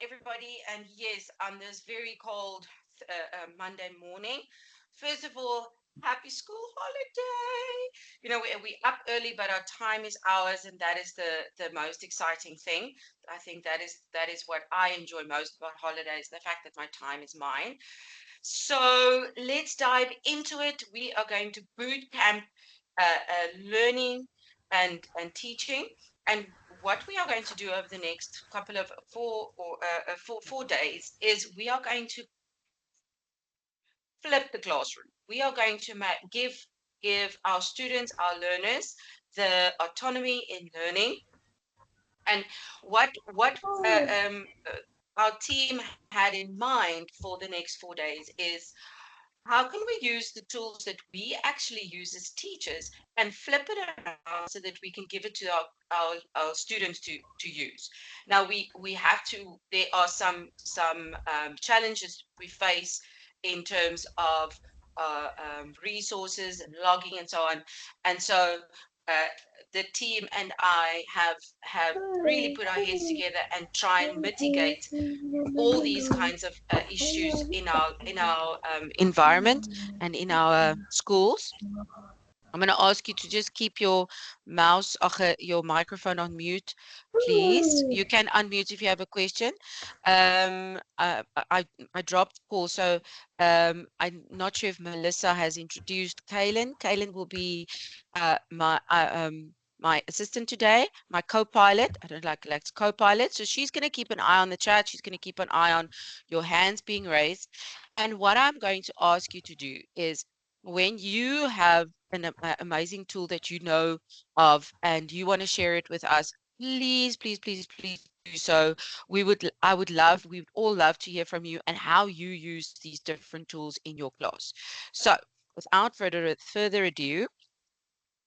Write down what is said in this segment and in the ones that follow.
everybody, and yes, on this very cold Monday morning. First of all, happy school holiday. We up early, but our time is ours, and that is the most exciting thing. I think that is what I enjoy most about holidays, the fact that my time is mine. So let's dive into it. We are going to boot camp learning and teaching. And what we are going to do over the next couple of 4 days is we are going to flip the classroom. We are going to give our students, our learners, the autonomy in learning. And what our team had in mind for the next 4 days is how can we use the tools that we actually use as teachers and flip it around so that we can give it to our students to use. Now we have to, there are some challenges we face in terms of resources and logging and so on. And so uh, the team and I have really put our heads together and try and mitigate all these kinds of issues in our environment and in our schools. I'm going to ask you to just keep your your microphone on mute, please. You can unmute if you have a question. I dropped Paul, so I'm not sure if Melissa has introduced Kaylin. Kaylin will be my assistant today, my co-pilot. I don't like co-pilot. So she's going to keep an eye on the chat. She's going to keep an eye on your hands being raised. And what I'm going to ask you to do is when you have an amazing tool that you know of and you want to share it with us, please, please, please, please do so. We would all love to hear from you and how you use these different tools in your class. So without further ado,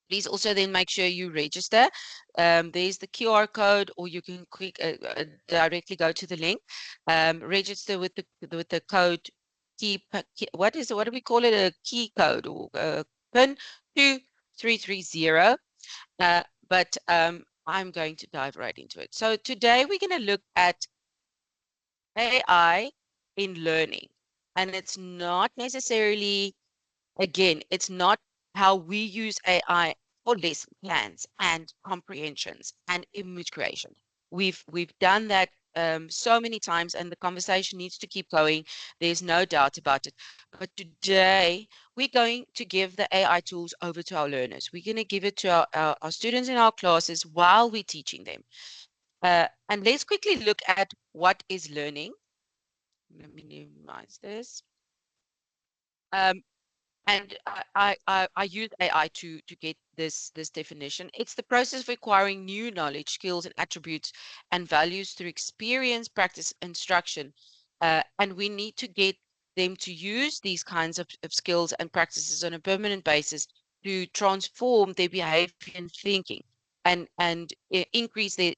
please also then make sure you register. There's the QR code, or you can directly go to the link. Register with the code what do we call it? A key code or PIN 2330. But I'm going to dive right into it. So today we're going to look at AI in learning, and it's not necessarily, again, it's not how we use AI for lesson plans and comprehensions and image creation. We've done that so many times, and the conversation needs to keep going. There's no doubt about it. But today, we're going to give the AI tools over to our learners. We're going to give it to our students in our classes while we're teaching them. And let's quickly look at what is learning. Let me minimize this. And I use AI to get this definition. It's the process of acquiring new knowledge, skills, and attributes and values through experience, practice, instruction. And we need to get them to use these kinds of skills and practices on a permanent basis to transform their behavior and thinking and increase their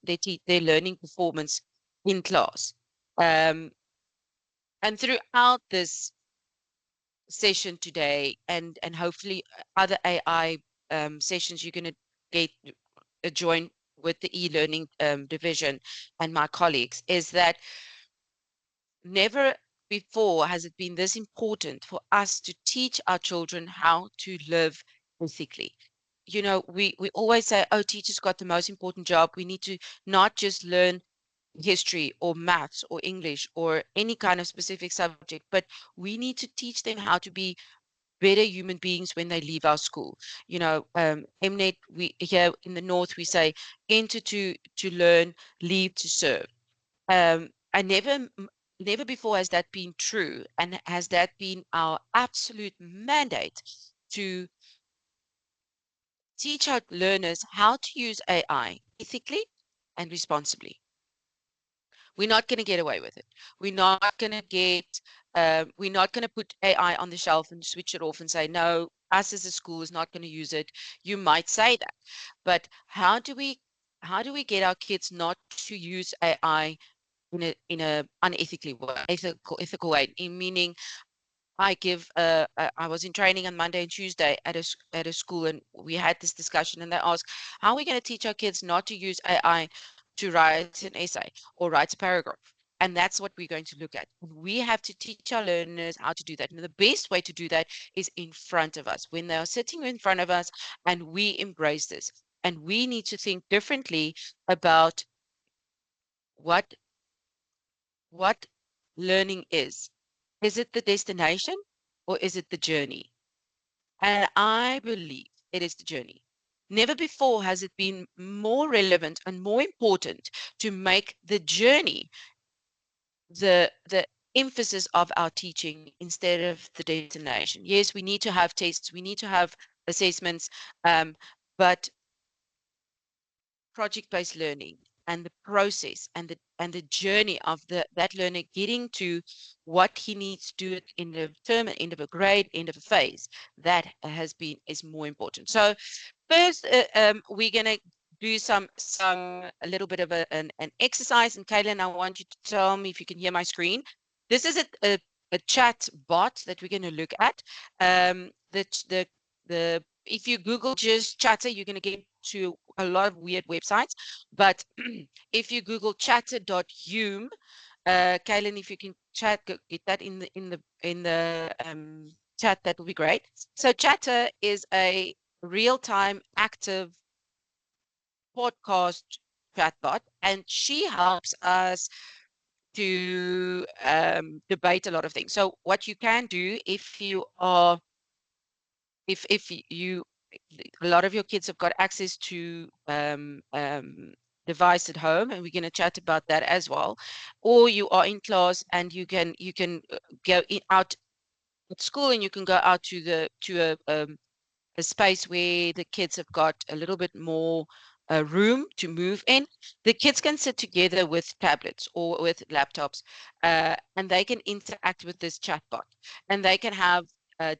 learning performance in class. Um, and throughout this session today and hopefully other AI sessions you're going to get join with the e-learning division and my colleagues, is that never before has it been this important for us to teach our children how to live ethically. We always say, oh, teachers got the most important job. We need to not just learn history or maths or English or any kind of specific subject, but we need to teach them how to be better human beings when they leave our school. MNED, we here in the north, we say enter to learn, leave to serve. I never before has that been true, and has that been our absolute mandate to teach our learners how to use AI ethically and responsibly. We're not going to get away with it. We're not going to we're not going to put AI on the shelf and switch it off and say, no, us as a school is not going to use it. You might say that, but how do we get our kids not to use AI in a unethically way, ethical way? Meaning, I was in training on Monday and Tuesday at a school, and we had this discussion, and they asked, how are we going to teach our kids not to use AI to write an essay or write a paragraph? And that's what we're going to look at. We have to teach our learners how to do that. And the best way to do that is in front of us, when they are sitting in front of us, and we embrace this. And we need to think differently about what learning is. Is it the destination or is it the journey? And I believe it is the journey. Never before has it been more relevant and more important to make the journey the emphasis of our teaching instead of the destination. Yes, we need to have tests, we need to have assessments, but project-based learning and the process and the journey of that learner getting to what he needs to do in the term, end of a grade, end of a phase, that is more important. So first, we're going to do a little bit of an exercise. And Kaylin, I want you to tell me if you can hear my screen. This is a chat bot that we're going to look at. The if you Google just Chatter, you're going to get to a lot of weird websites. But if you Google chatter.hume, Kaylin, if you can get that in the chat, that would be great. So Chatter is a real-time active podcast chatbot, and she helps us to debate a lot of things. So what you can do if you are, if you, a lot of your kids have got access to device at home, and we're going to chat about that as well, or you are in class and you can go out at school, and you can go out to a space where the kids have got a little bit more room to move in. The kids can sit together with tablets or with laptops, and they can interact with this chatbot, and they can have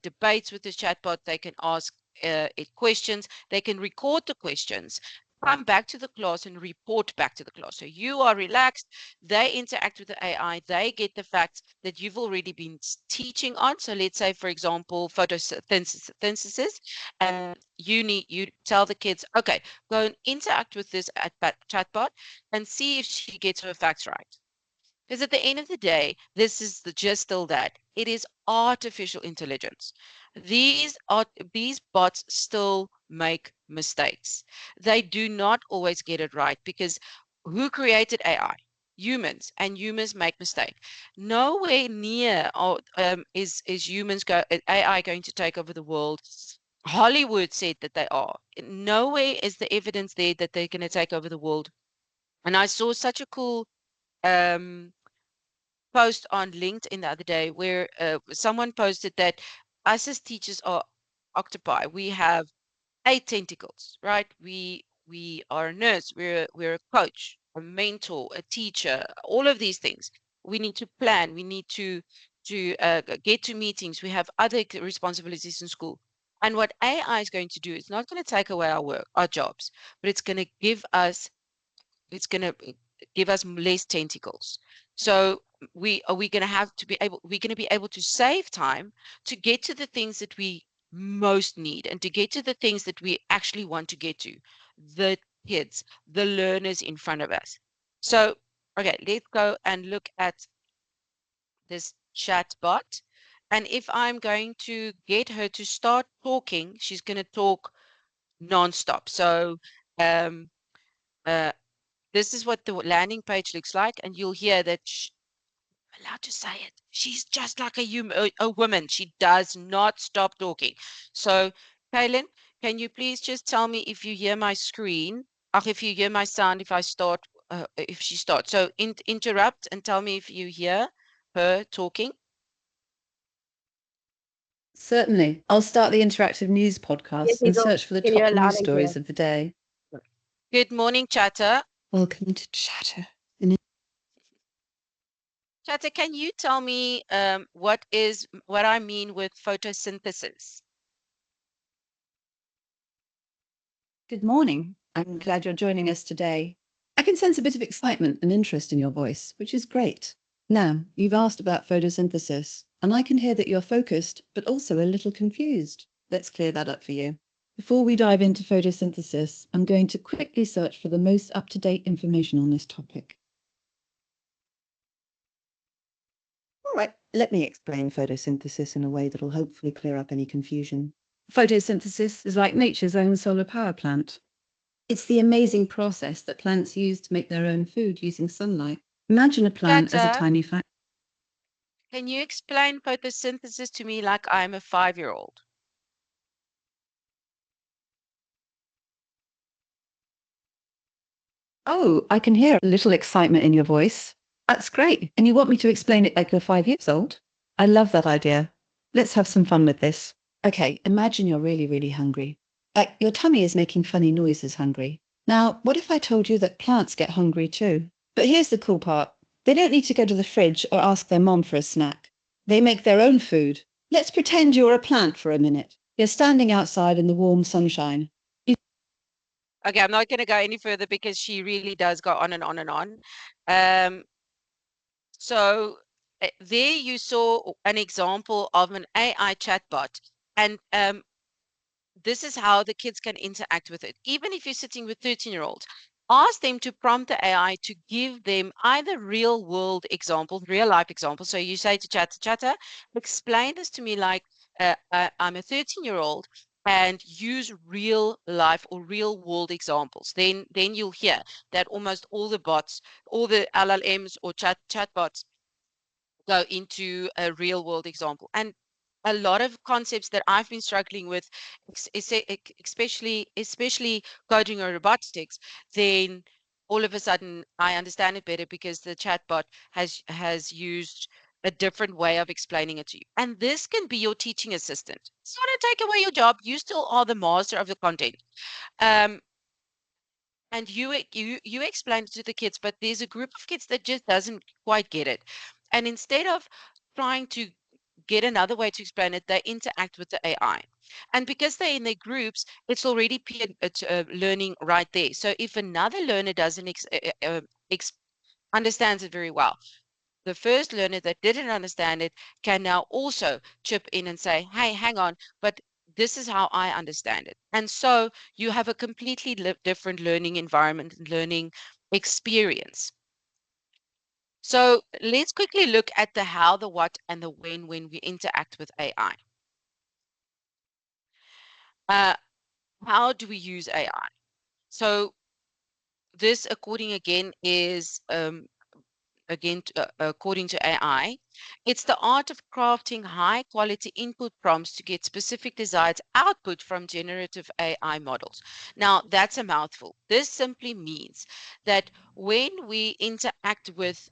debates with the chatbot. They can ask it questions. They can record the questions, come back to the class and report back to the class. So you are relaxed. They interact with the AI. They get the facts that you've already been teaching on. So let's say, for example, photosynthesis, and you tell the kids, okay, go and interact with this chatbot and see if she gets her facts right. Because at the end of the day, this is just still that. It is artificial intelligence. These bots still make mistakes. They do not always get it right, because who created AI? Humans, and humans make mistakes. Nowhere near is AI going to take over the world. Hollywood said that they are. Nowhere is the evidence there that they're going to take over the world. And I saw such a cool um, post on LinkedIn the other day where someone posted that us as teachers are octopi. We have 8 tentacles, right? We are a nurse, we're a coach, a mentor, a teacher, all of these things. We need to plan, we need to get to meetings, we have other responsibilities in school. And what AI is going to do, it's not going to take away our work, our jobs, but it's going to give us less tentacles. So we going to have to be able we're going to be able to save time to get to the things that we most need, and to get to the things that we actually want to get to, the kids, the learners in front of us. So okay, let's go and look at this chat bot. And if I'm going to get her to start talking, she's going to talk nonstop. So um, uh, this is what the landing page looks like, and you'll hear that allowed to say it. She's just like a human, a woman. She does not stop talking. So, Kaylin, can you please just tell me if you hear my screen, or if you hear my sound, if I start, if she starts. So interrupt and tell me if you hear her talking. Certainly. I'll start the interactive news Yes, podcast and Hazel, search for the can hear top loud news and clear. stories of the day. Good morning, Chatter. Welcome to Chatter. Chatter, can you tell me what I mean with photosynthesis? Good morning. I'm glad you're joining us today. I can sense a bit of excitement and interest in your voice, which is great. Now, you've asked about photosynthesis, and I can hear that you're focused, but also a little confused. Let's clear that up for you. Before we dive into photosynthesis, I'm going to quickly search for the most up-to-date information on this topic. All right, let me explain photosynthesis in a way that'll hopefully clear up any confusion. Photosynthesis is like nature's own solar power plant. It's the amazing process that plants use to make their own food using sunlight. Imagine a plant as a Chatter, tiny factory. can you explain photosynthesis to me like I'm a 5-year-old? Oh, I can hear a little excitement in your voice. That's great. And you want me to explain it like you're 5 years old? I love that idea. Let's have some fun with this. Okay, imagine you're really, really hungry. Like your tummy is making funny noises hungry. Now, what if I told you that plants get hungry too? But here's the cool part. They don't need to go to the fridge or ask their mom for a snack. They make their own food. Let's pretend you're a plant for a minute. You're standing outside in the warm sunshine. Okay, I'm not going to go any further because she really does go on and on and on. Um, so there you saw an example of an AI chatbot, and this is how the kids can interact with it. Even if you're sitting with 13-year-olds, ask them to prompt the AI to give them either real world examples, real life examples. So you say to Chatter, explain this to me like I'm a 13-year-old and use real life or real world examples. Then you'll hear that almost all the bots, all the LLMs or chatbots go into a real world example. And a lot of concepts that I've been struggling with, especially coding or robotics, then all of a sudden I understand it better because the chatbot has used a different way of explaining it to you. And this can be your teaching assistant. It's not to take away your job. You still are the master of the content. Um, and you explain it to the kids, but there's a group of kids that just doesn't quite get it. And instead of trying to get another way to explain it, they interact with the AI. And because they're in their groups, it's already peer learning right there. So if another learner doesn't understands it very well, the first learner that didn't understand it can now also chip in and say, hey, hang on, but this is how I understand it. And so you have a completely different learning environment and learning experience. So let's quickly look at the how, the what, and the when we interact with AI. Uh, how do we use AI? So this, according again, is according to AI, it's the art of crafting high quality input prompts to get specific desired output from generative AI models. Now, that's a mouthful. This simply means that when we interact with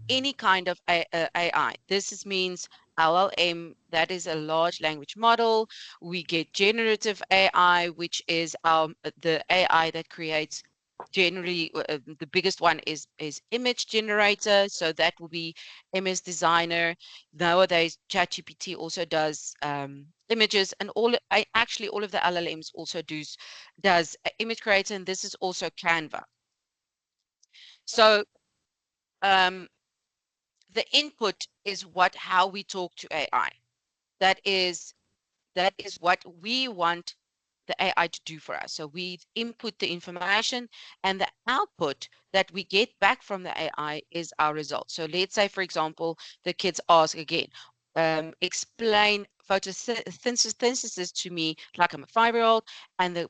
any kind of AI. Means LLM, that is a large language model. We get generative AI, which is the AI that creates generally the biggest one is image generator. So that will be MS Designer. Nowadays, ChatGPT also does images, and actually all of the LLMs also does image creator, and this is also Canva. So um, the input is how we talk to AI. That is that is what we want the AI to do for us. So we input the information, and the output that we get back from the AI is our result. So let's say, for example, the kids ask again, explain photosynthesis to me like I'm a 5-year-old, and the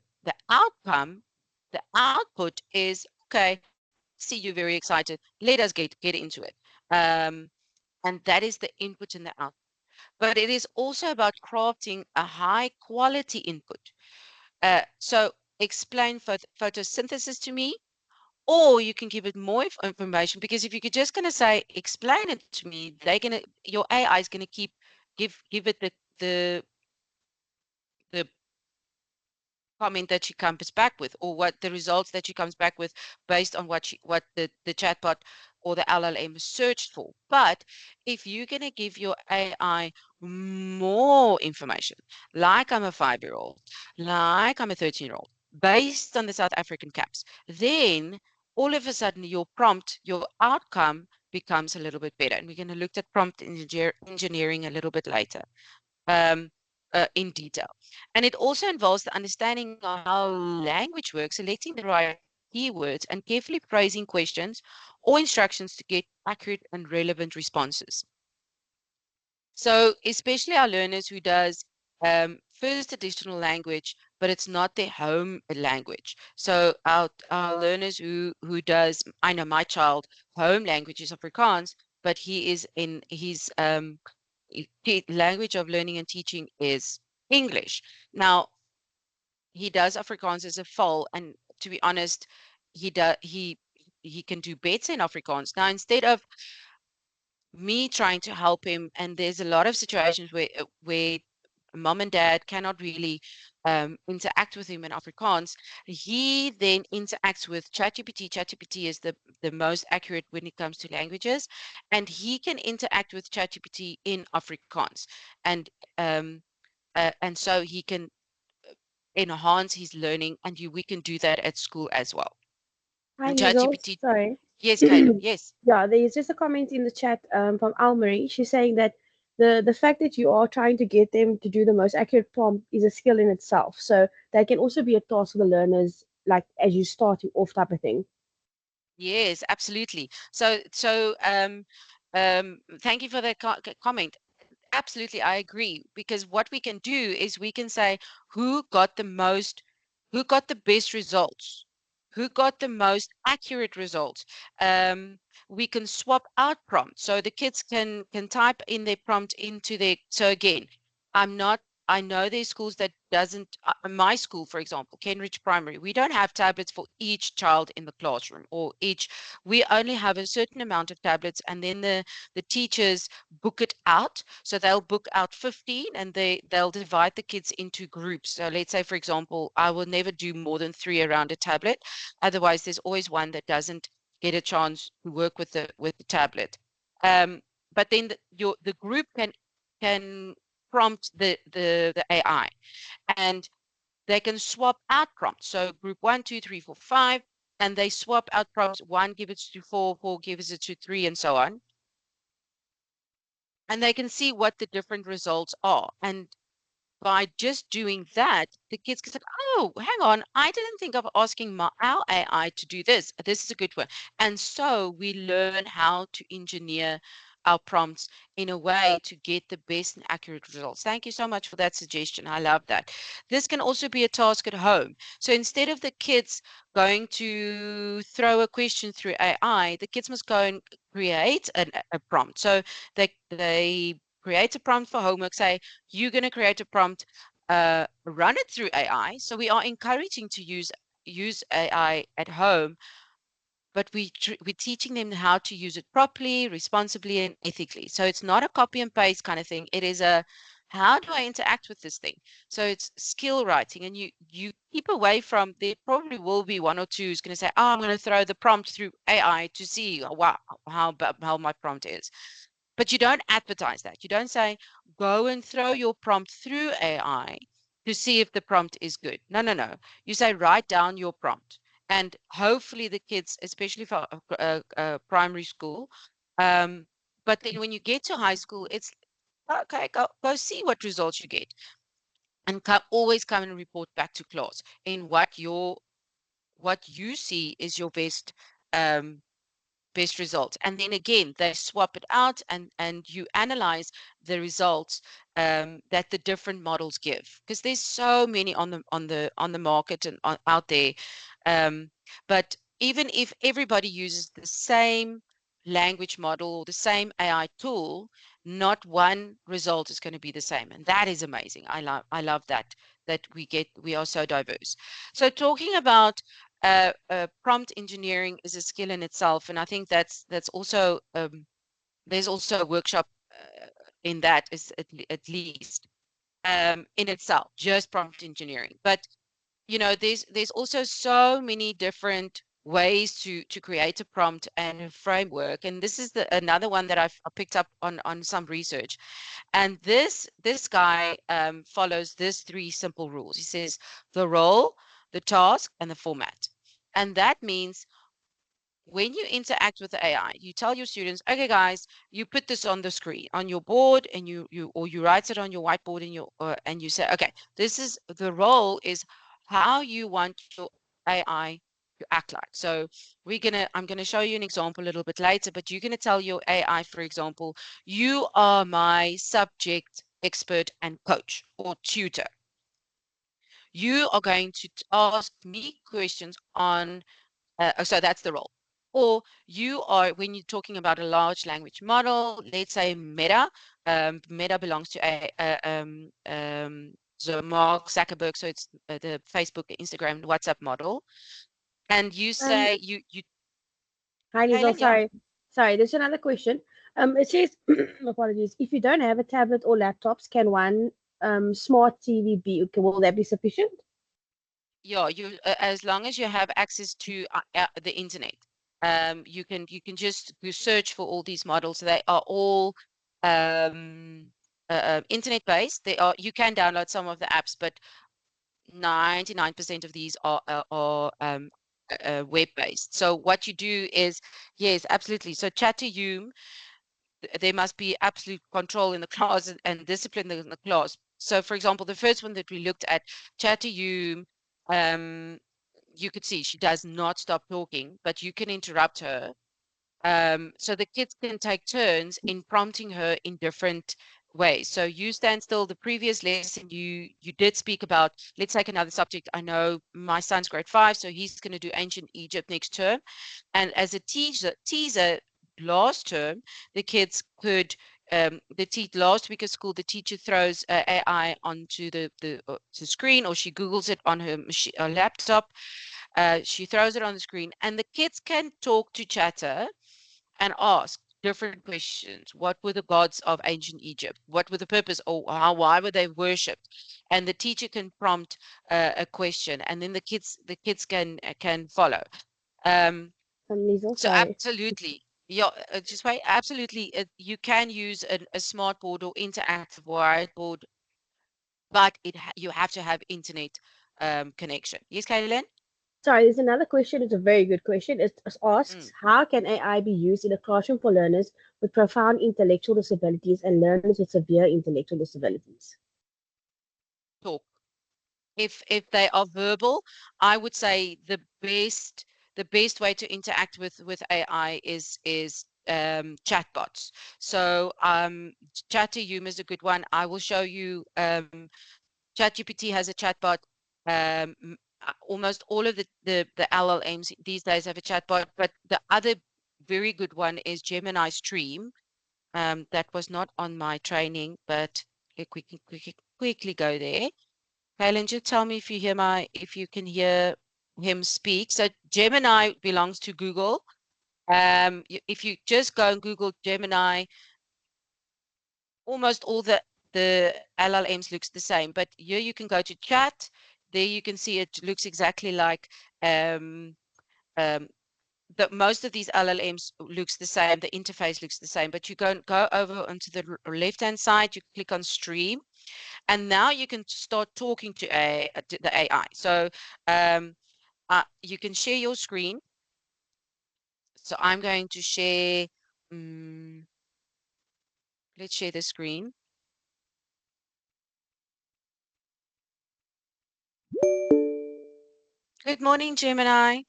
outcome, the output is, okay, I see you're very excited. Let us get into it. Um, and that is the input and the output. But it is also about crafting a high quality input. So explain photosynthesis to me, or you can give it more information, because if you're just going to say explain it to me, your AI is going to give it the comment that she comes back with, or what the results that she comes back with based on what the chatbot or the LLM searched for. But if you're going to give your AI more information, like I'm a 5-year-old, like I'm a 13-year-old, based on the South African caps, then all of a sudden your prompt, your outcome becomes a little bit better. And we're going to look at prompt engineering a little bit later. In detail. And it also involves the understanding of how language works, selecting the right keywords and carefully phrasing questions or instructions to get accurate and relevant responses. So especially our learners who does first additional language, but it's not their home language. So our learners who does, I know my child home language is Afrikaans, but he is in his language of learning and teaching is English. Now he does Afrikaans as a full, and to be honest, he can do better in Afrikaans. Now instead of me trying to help him, and there's a lot of situations where mom and dad cannot really interact with him in Afrikaans. He then interacts with ChatGPT. ChatGPT is the most accurate when it comes to languages, and he can interact with ChatGPT in Afrikaans, and um, and so he can enhance his learning, and we can do that at school as well. Hi, And Hazel. ChatGPT, Sorry. yes, Kayla, yes. Yeah, there's just a comment in the chat from Almarie. She's saying that the fact that you are trying to get them to do the most accurate prompt is a skill in itself. So that can also be a task for the learners, like as you start you off type of thing. Yes, absolutely. Thank you for that comment. Absolutely, I agree. Because what we can do is we can say who got the most, who got the best results, who got the most accurate results. Um, we can swap out prompts. So the kids can type in their prompt into their, so again, I'm not, I know there's schools that doesn't, my school, for example, Kenridge Primary, we don't have tablets for each child in the classroom or each, we only have a certain amount of tablets, and then the teachers book it out. So they'll book out 15, and they'll divide the kids into groups. So let's say, for example, I will never do more than 3 around a tablet. Otherwise, there's always one that doesn't get a chance to work with the tablet. Um, but then the group can prompt the AI, and they can swap out prompts. So group 1, 2, 3, 4, 5, and they swap out prompts. 1 gives it to 4, 4 gives it to 3, and so on, and they can see what the different results are. And by just doing that, the kids can say, oh, hang on, I didn't think of asking our AI to do this. This is a good one. And so we learn how to engineer our prompts in a way to get the best and accurate results. Thank you so much for that suggestion. I love that. This can also be a task at home. So instead of the kids going to throw a question through AI, the kids must go and create a prompt. So they create a prompt for homework, say, you're going to create a prompt, run it through AI. So we are encouraging to use AI at home, but we're teaching them how to use it properly, responsibly, and ethically. So it's not a copy and paste kind of thing. It is a, how do I interact with this thing? So it's skill writing, and you keep away from, there probably will be one or two who's going to say, oh, I'm going to throw the prompt through AI to see how my prompt is. But you don't advertise that. You don't say, go and throw your prompt through AI to see if the prompt is good. No, no, no. You say, write down your prompt. And hopefully the kids, especially for primary school, um, but then when you get to high school, it's okay, go see what results you get. And always come and report back to class in what you see is your best results. And then again, they swap it out, and you analyze the results that the different models give, because there's so many on the market and out there. Um, but even if everybody uses the same language model or the same AI tool, not one result is going to be the same. And that is amazing. I love that we are so diverse. So talking about prompt engineering is a skill in itself, and I think that's also there's also a workshop in that is at least in itself, just prompt engineering. But there's also so many different ways to create a prompt and a framework, and this is another one that I picked up on some research. And this guy follows this three simple rules. He says the role, the task, and the format. And that means when you interact with the AI, you tell your students, okay, guys, you put this on the screen, on your board, and you write it on your whiteboard, and you say, okay, this is the role is how you want your AI act like. So I'm gonna show you an example a little bit later, but you're gonna tell your AI, for example, you are my subject expert and coach or tutor. You are going to ask me questions on, so that's the role. Or you are, when you're talking about a large language model, let's say Meta, Meta belongs to so Mark Zuckerberg, so it's the Facebook, Instagram, WhatsApp model. And you Um, say, you, Hi, Liesel. Kaylin, yeah, Sorry. There's another question. It says, apologies. If you don't have a tablet or laptops, can one smart TV be? Okay, will that be sufficient? yeah, as long as you have access to the internet, you can just you search for all these models. They are all um, internet based. You can download some of the apps, but 99% of these are web based. So what you do is, yes, absolutely. So chat to you, there must be absolute control in the class and discipline in the class. So, for example, the first one that we looked at, Chatter, you could see she does not stop talking, but you can interrupt her. So the kids can take turns in prompting her in different ways. So you stand still. The previous lesson, you did speak about. Let's take another subject. I know my son's grade 5, so he's going to do ancient Egypt next term. And as a teaser last term, the kids could. Last week at school, the teacher throws AI onto the screen, or she Googles it on her laptop. She throws it on the screen, and the kids can talk to Chatter and ask different questions. What were the gods of ancient Egypt? What were the purpose, or why were they worshipped? And the teacher can prompt a question, and then the kids can follow. Um, Liesel, so sorry. absolutely, yeah, just wait. Absolutely, you can use a smart board or interactive whiteboard, but you have to have internet connection. Yes, Kaylin? Sorry, there's another question. It's a very good question. It asks, Mm, how can AI be used in a classroom for learners with profound intellectual disabilities and learners with severe intellectual disabilities? talk. If they are verbal, I would say the best way to interact with AI is chatbots. So Chat2You is a good one. I will show you. ChatGPT has a chatbot. Almost all of the LLMs these days have a chatbot, but the other very good one is Gemini Stream. That was not on my training, but quickly go there. Kaylin, just tell me if you can hear him speak. So Gemini belongs to Google. If you just go and Google Gemini, almost all the LLMs looks the same. But here you can go to chat. There you can see it looks exactly like um, um, most of these LLMs looks the same. The interface looks the same. But you go over onto the left hand side. You click on Stream, and now you can start talking to the AI. So you can share your screen. So I'm going to share. Um, let's share the screen. Good morning, Gemini.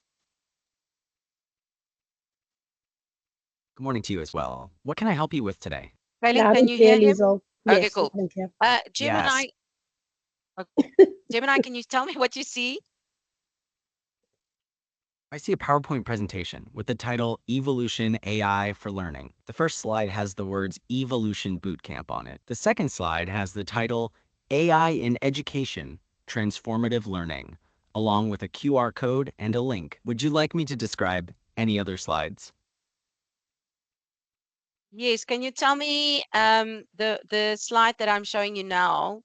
Good morning to you as well. What can I help you with today? Kaylin, Loud can and you clear, hear him? Liesel. Okay, Yes, loud cool. and clear. Yes, Gemini, uh, Gemini, can you tell me what you see? I see a PowerPoint presentation with the title Evolution AI for Learning. The first slide has the words Evolution Bootcamp on it. The second slide has the title AI in Education, Transformative Learning, along with a QR code and a link. Would you like me to describe any other slides? Yes, can you tell me the slide that I'm showing you now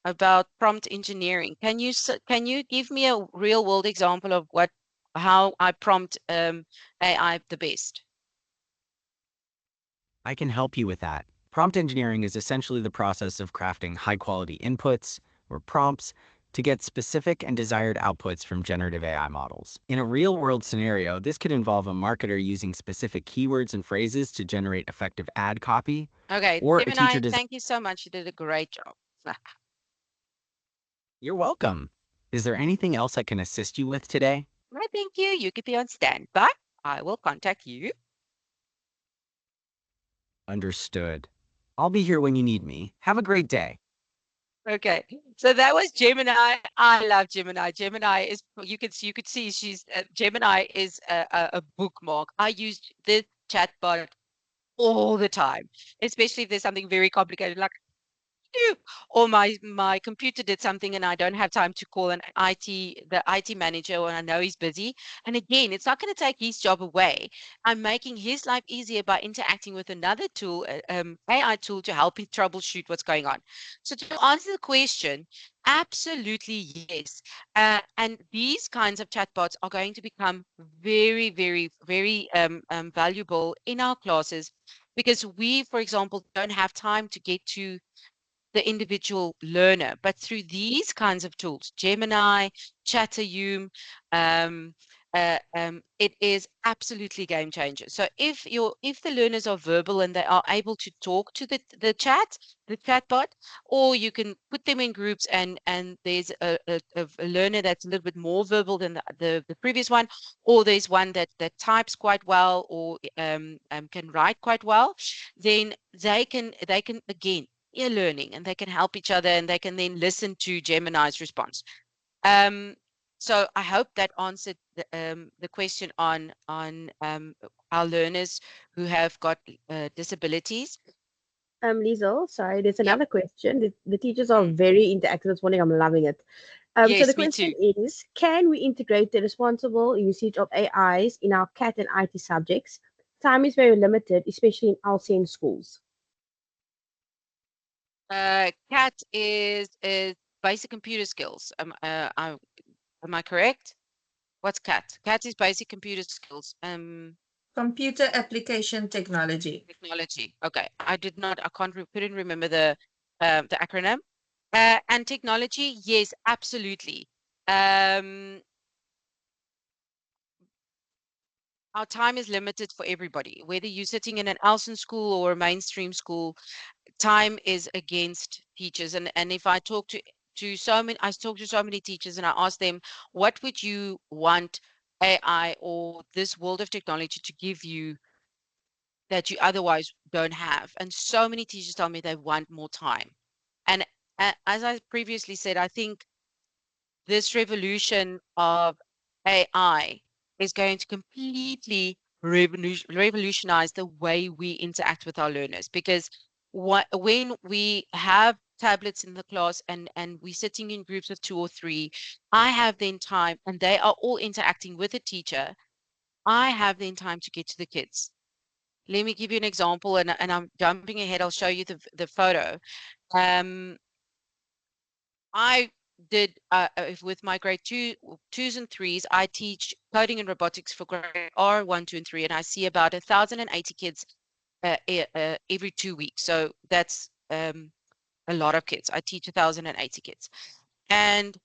about prompt engineering? Can you give me a real world example of how I prompt AI the best? I can help you with that. Prompt engineering is essentially the process of crafting high quality inputs or prompts to get specific and desired outputs from generative AI models. In a real world scenario, this could involve a marketer using specific keywords and phrases to generate effective ad copy, Okay, or a teacher Gemini, design. thank you so much. You did a great job. You're welcome. Is there anything else I can assist you with today? No, thank you. You can be on standby. I will contact you. Understood. I'll be here when you need me. Have a great day. Okay, so that was Gemini. I love Gemini. Gemini is you could see she's Gemini is a bookmark. I use this chatbot all the time, especially if there's something very complicated like do. Or my computer did something and I don't have time to call the IT manager when I know he's busy. And again, it's not going to take his job away. I'm making his life easier by interacting with another tool, AI tool to help him troubleshoot what's going on. So to answer the question, absolutely yes. And these kinds of chatbots are going to become very, very, very valuable in our classes because we, for example, don't have time to get to the individual learner. But through these kinds of tools, Gemini, Chatteryoom, it is absolutely game changer. So if the learners are verbal and they are able to talk to the chatbot, or you can put them in groups and there's a learner that's a little bit more verbal than the previous one, or there's one that types quite well or can write quite well, then they can again eLearning and they can help each other and they can then listen to Gemini's response. Um, so I hope that answered the question on our learners who have got disabilities. Liesel, sorry, there's Yep. another question. The teachers are Mm. very interactive this morning. I'm loving it. So the Yes, me question too. is, can we integrate the responsible usage of AIs in our CAT and IT subjects? Time is very limited, especially in LCN schools. CAT is basic computer skills. Am I correct? What's CAT? CAT is basic computer skills. Computer application technology. Technology. Okay, I did not. I couldn't remember the acronym. And technology, yes, absolutely. Um, our time is limited for everybody, whether you're sitting in an Elson school or a mainstream school. Time is against teachers, and if I talk to so many, I talk to so many teachers, and I ask them, what would you want AI or this world of technology to give you that you otherwise don't have? And so many teachers tell me they want more time. And as I previously said, I think this revolution of AI is going to completely revolutionize the way we interact with our learners. Because when we have tablets in the class and we're sitting in groups of two or three, I have then time, and they are all interacting with a teacher. I have then time to get to the kids. Let me give you an example, and I'm jumping ahead. I'll show you the photo. Um, I did with my twos and threes. I teach coding and robotics for grade R 1, 2, and 3, and I see about 1,080 kids every 2 weeks. So that's a lot of kids. I teach 1,080 kids, and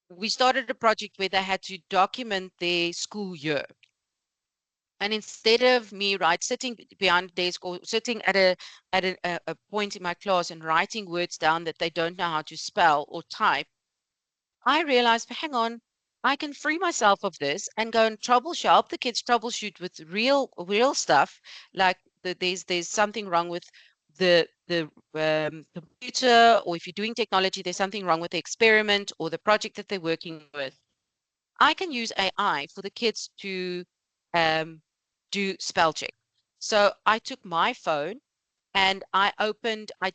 we started a project where they had to document their school year. And instead of me sitting behind a desk or sitting at a point in my class and writing words down that they don't know how to spell or type, I realized, hang on, I can free myself of this and go and help the kids troubleshoot with real stuff. Like there's something wrong with the computer, or if you're doing technology, there's something wrong with the experiment or the project that they're working with. I can use AI for the kids to um, do spell check. So I took my phone and I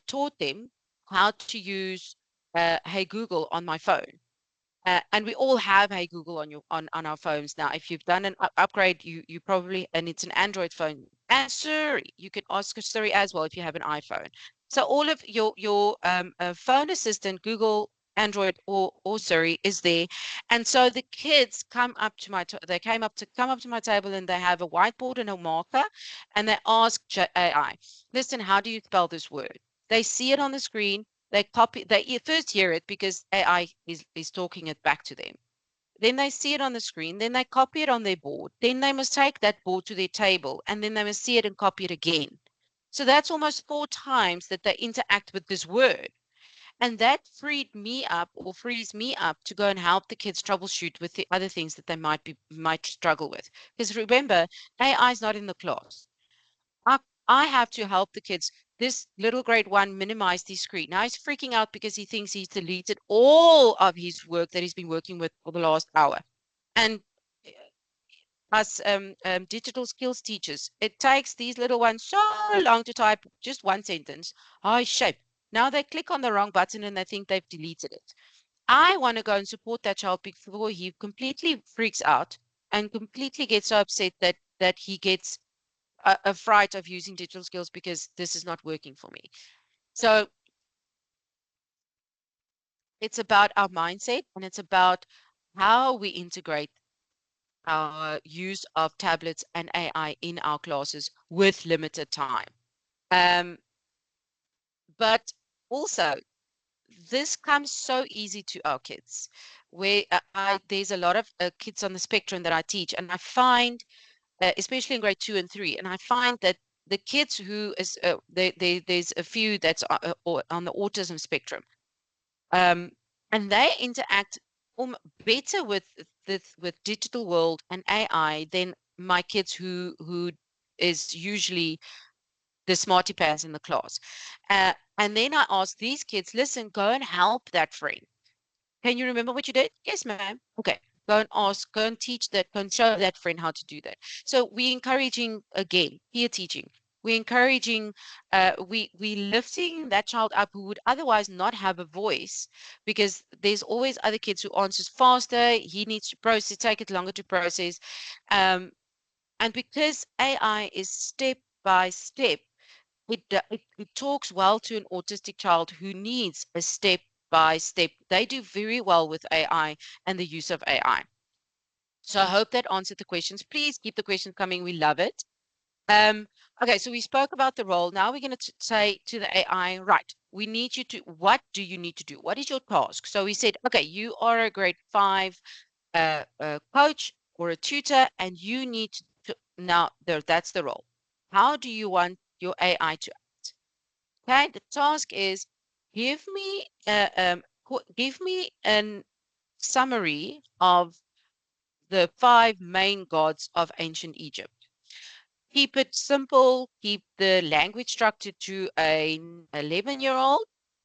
taught them how to use Hey Google on my phone. And we all have Hey Google on our phones now. If you've done an upgrade, you probably, and it's an Android phone. And Siri, you can ask Siri as well if you have an iPhone. So all of your phone assistant, Google, Android, or Siri is there. And so the kids they come up to my table and they have a whiteboard and a marker, and they ask AI, listen, how do you spell this word? They see it on the screen, they first hear it because AI is talking it back to them. Then they see it on the screen, then they copy it on their board. Then they must take that board to their table, and then they must see it and copy it again. So that's almost 4 times that they interact with this word. And that freed me up or frees me up to go and help the kids troubleshoot with the other things that they might struggle with. Because remember, AI is not in the class. I, I have to help the kids. This little grade one minimize the screen. Now he's freaking out because he thinks he's deleted all of his work that he's been working with for the last hour. And us digital skills teachers, it takes these little ones so long to type just one sentence. Oh, shape. Now they click on the wrong button and they think they've deleted it. I want to go and support that child before he completely freaks out and completely gets so upset that he gets a fright of using digital skills because this is not working for me. So it's about our mindset and it's about how we integrate our use of tablets and AI in our classes with limited time. Um, but also, this comes so easy to our kids. Where there's a lot of kids on the spectrum that I teach, and I find, especially in grade 2 and 3, and I find that the kids who is there's a few that's on the autism spectrum, um, and they interact better with digital world and AI than my kids who is usually the smarty pants in the class. And then I ask these kids, listen, go and help that friend. Can you remember what you did? Yes, ma'am. Okay. Go and ask, go and teach that, go and show that friend how to do that. So we're encouraging again, peer teaching. We're encouraging, we lifting that child up who would otherwise not have a voice because there's always other kids who answers faster. He needs to process, take it longer to process. Um, and because AI is step by step, it talks well to an autistic child who needs a step by step. They do very well with AI and the use of AI. So I hope that answered the questions. Please keep the questions coming. We love it. Um, okay, so we spoke about the role. Now we're going to say to the AI, right, we need you to, what do you need to do? What is your task? So we said, okay, you are a grade 5 coach or a tutor, and you need to, now that's the role. How do you want your AI to act? Okay, the task is give me a summary of the 5 main gods of ancient Egypt. Keep it simple, keep the language structured to an 11-year-old,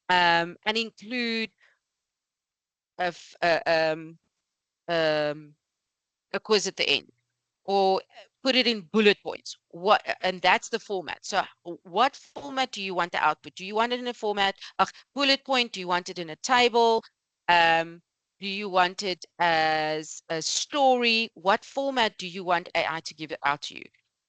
and include a, um, a quiz at the end. Or put it in bullet points. What and that's the format. So what format do you want the output? Do you want it in a format of bullet point? Do you want it in a table? Um, do you want it as a story? What format do you want AI to give it out to you?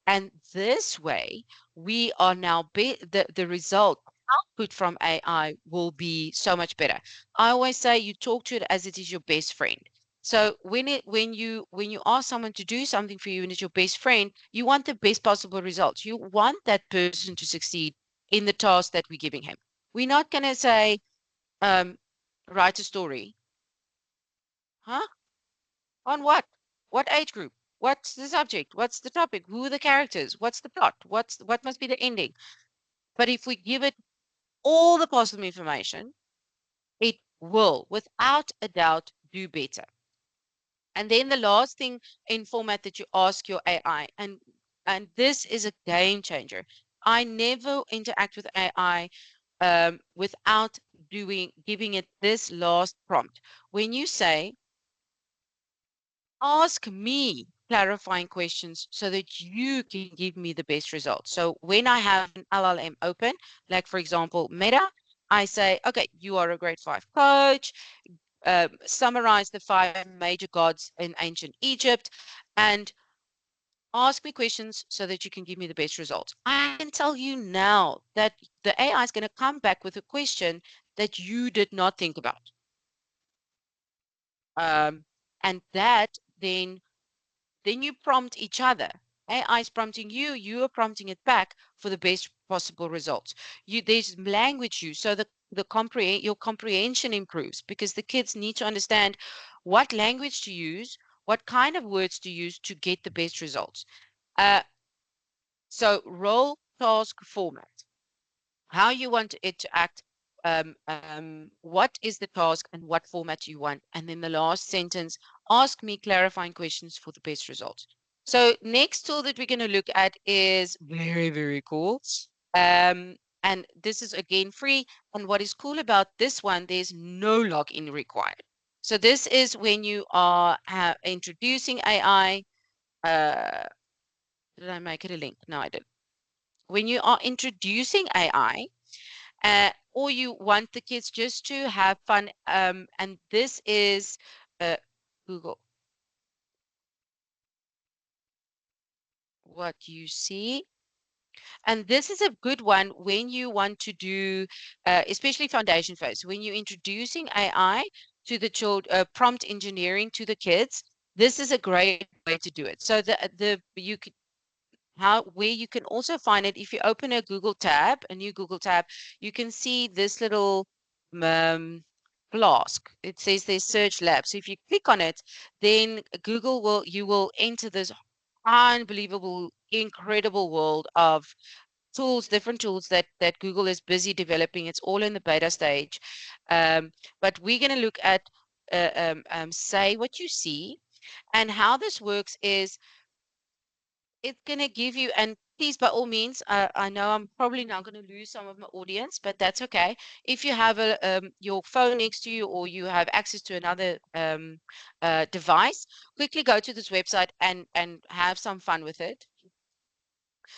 And this way, we are now the result output from AI will be so much better. I always say you talk to it as it is your best friend. So when you ask someone to do something for you and it's your best friend, you want the best possible results. You want that person to succeed in the task that we're giving him. We're not going to say, um, write a story. Huh? On what? What age group? What's the subject? What's the topic? Who are the characters? What's the plot? What must be the ending? But if we give it all the possible information, it will, without a doubt, do better. And then the last thing in format that you ask your AI, and this is a game changer. I never interact with AI without giving it this last prompt. When you say, ask me clarifying questions so that you can give me the best results. So when I have an LLM open, like for example, Meta, I say, okay, you are a grade 5 coach, summarize the 5 major gods in ancient Egypt, and ask me questions so that you can give me the best results. I can tell you now that the AI is going to come back with a question that you did not think about. And that then you prompt each other. AI is prompting you, you are prompting it back for the best possible results. There's language use, so your comprehension improves because the kids need to understand what language to use, what kind of words to use to get the best results. Uh, so role, task, format. How you want it to act. what is the task and what format you want. And then the last sentence, ask me clarifying questions for the best results. So next tool that we're going to look at is very, very cool. And this is again free. And what is cool about this one, there's no login required. So this is when you are introducing AI. Did I make it a link? No, I didn't. When you are introducing AI, or you want the kids just to have fun, and this is Google. What you see. And this is a good one when you want to do, especially foundation phase, when you're introducing AI to the prompt engineering to the kids. This is a great way to do it. So you could where you can also find it if you open a Google tab, a new Google tab, you can see this little um, flask. It says there's search lab. So if you click on it, then you will enter this unbelievable, incredible world of tools, different tools that Google is busy developing. It's all in the beta stage. But we're going to look at say what you see, and how this works is it's going to give you, and please, by all means, I know I'm probably now going to lose some of my audience, but that's okay. If you have your phone next to you, or you have access to another device, quickly go to this website and have some fun with it.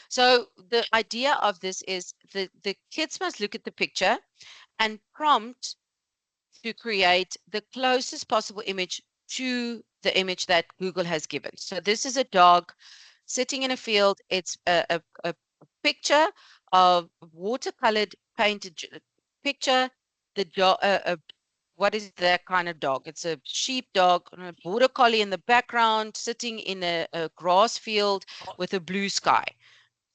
So the idea of this is the kids must look at the picture and prompt to create the closest possible image to the image that Google has given. So this is a dog sitting in a field. It's a picture of watercolored painted picture. The dog, what is that kind of dog? It's a sheep dog, a border collie in the background, sitting in a grass field with a blue sky,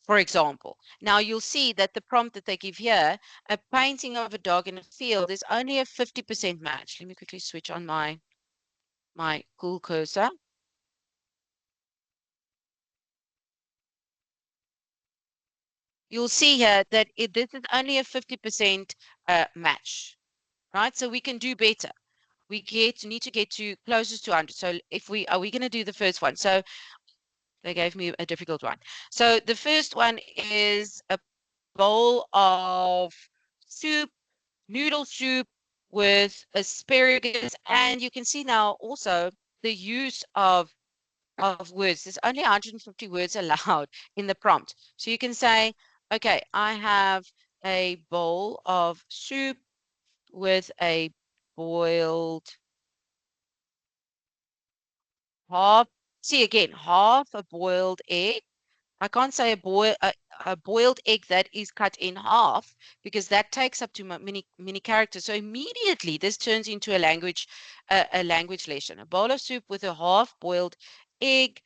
for example. Now you'll see that the prompt that they give here, a painting of a dog in a field, is only a 50% match. Let me quickly switch on my cool cursor. You'll see here that this is only a 50% match, right? So we can do better. We need to get to closest to 100. So if are we going to do the first one? So they gave me a difficult one. So the first one is a bowl of soup, noodle soup with asparagus, and you can see now also the use of words. There's only 150 words allowed in the prompt. So you can say, okay, I have a bowl of soup with a boiled half, see again, half a boiled egg. I can't say a boiled egg that is cut in half, because that takes up to many characters. So immediately this turns into a language lesson. A bowl of soup with a half boiled egg,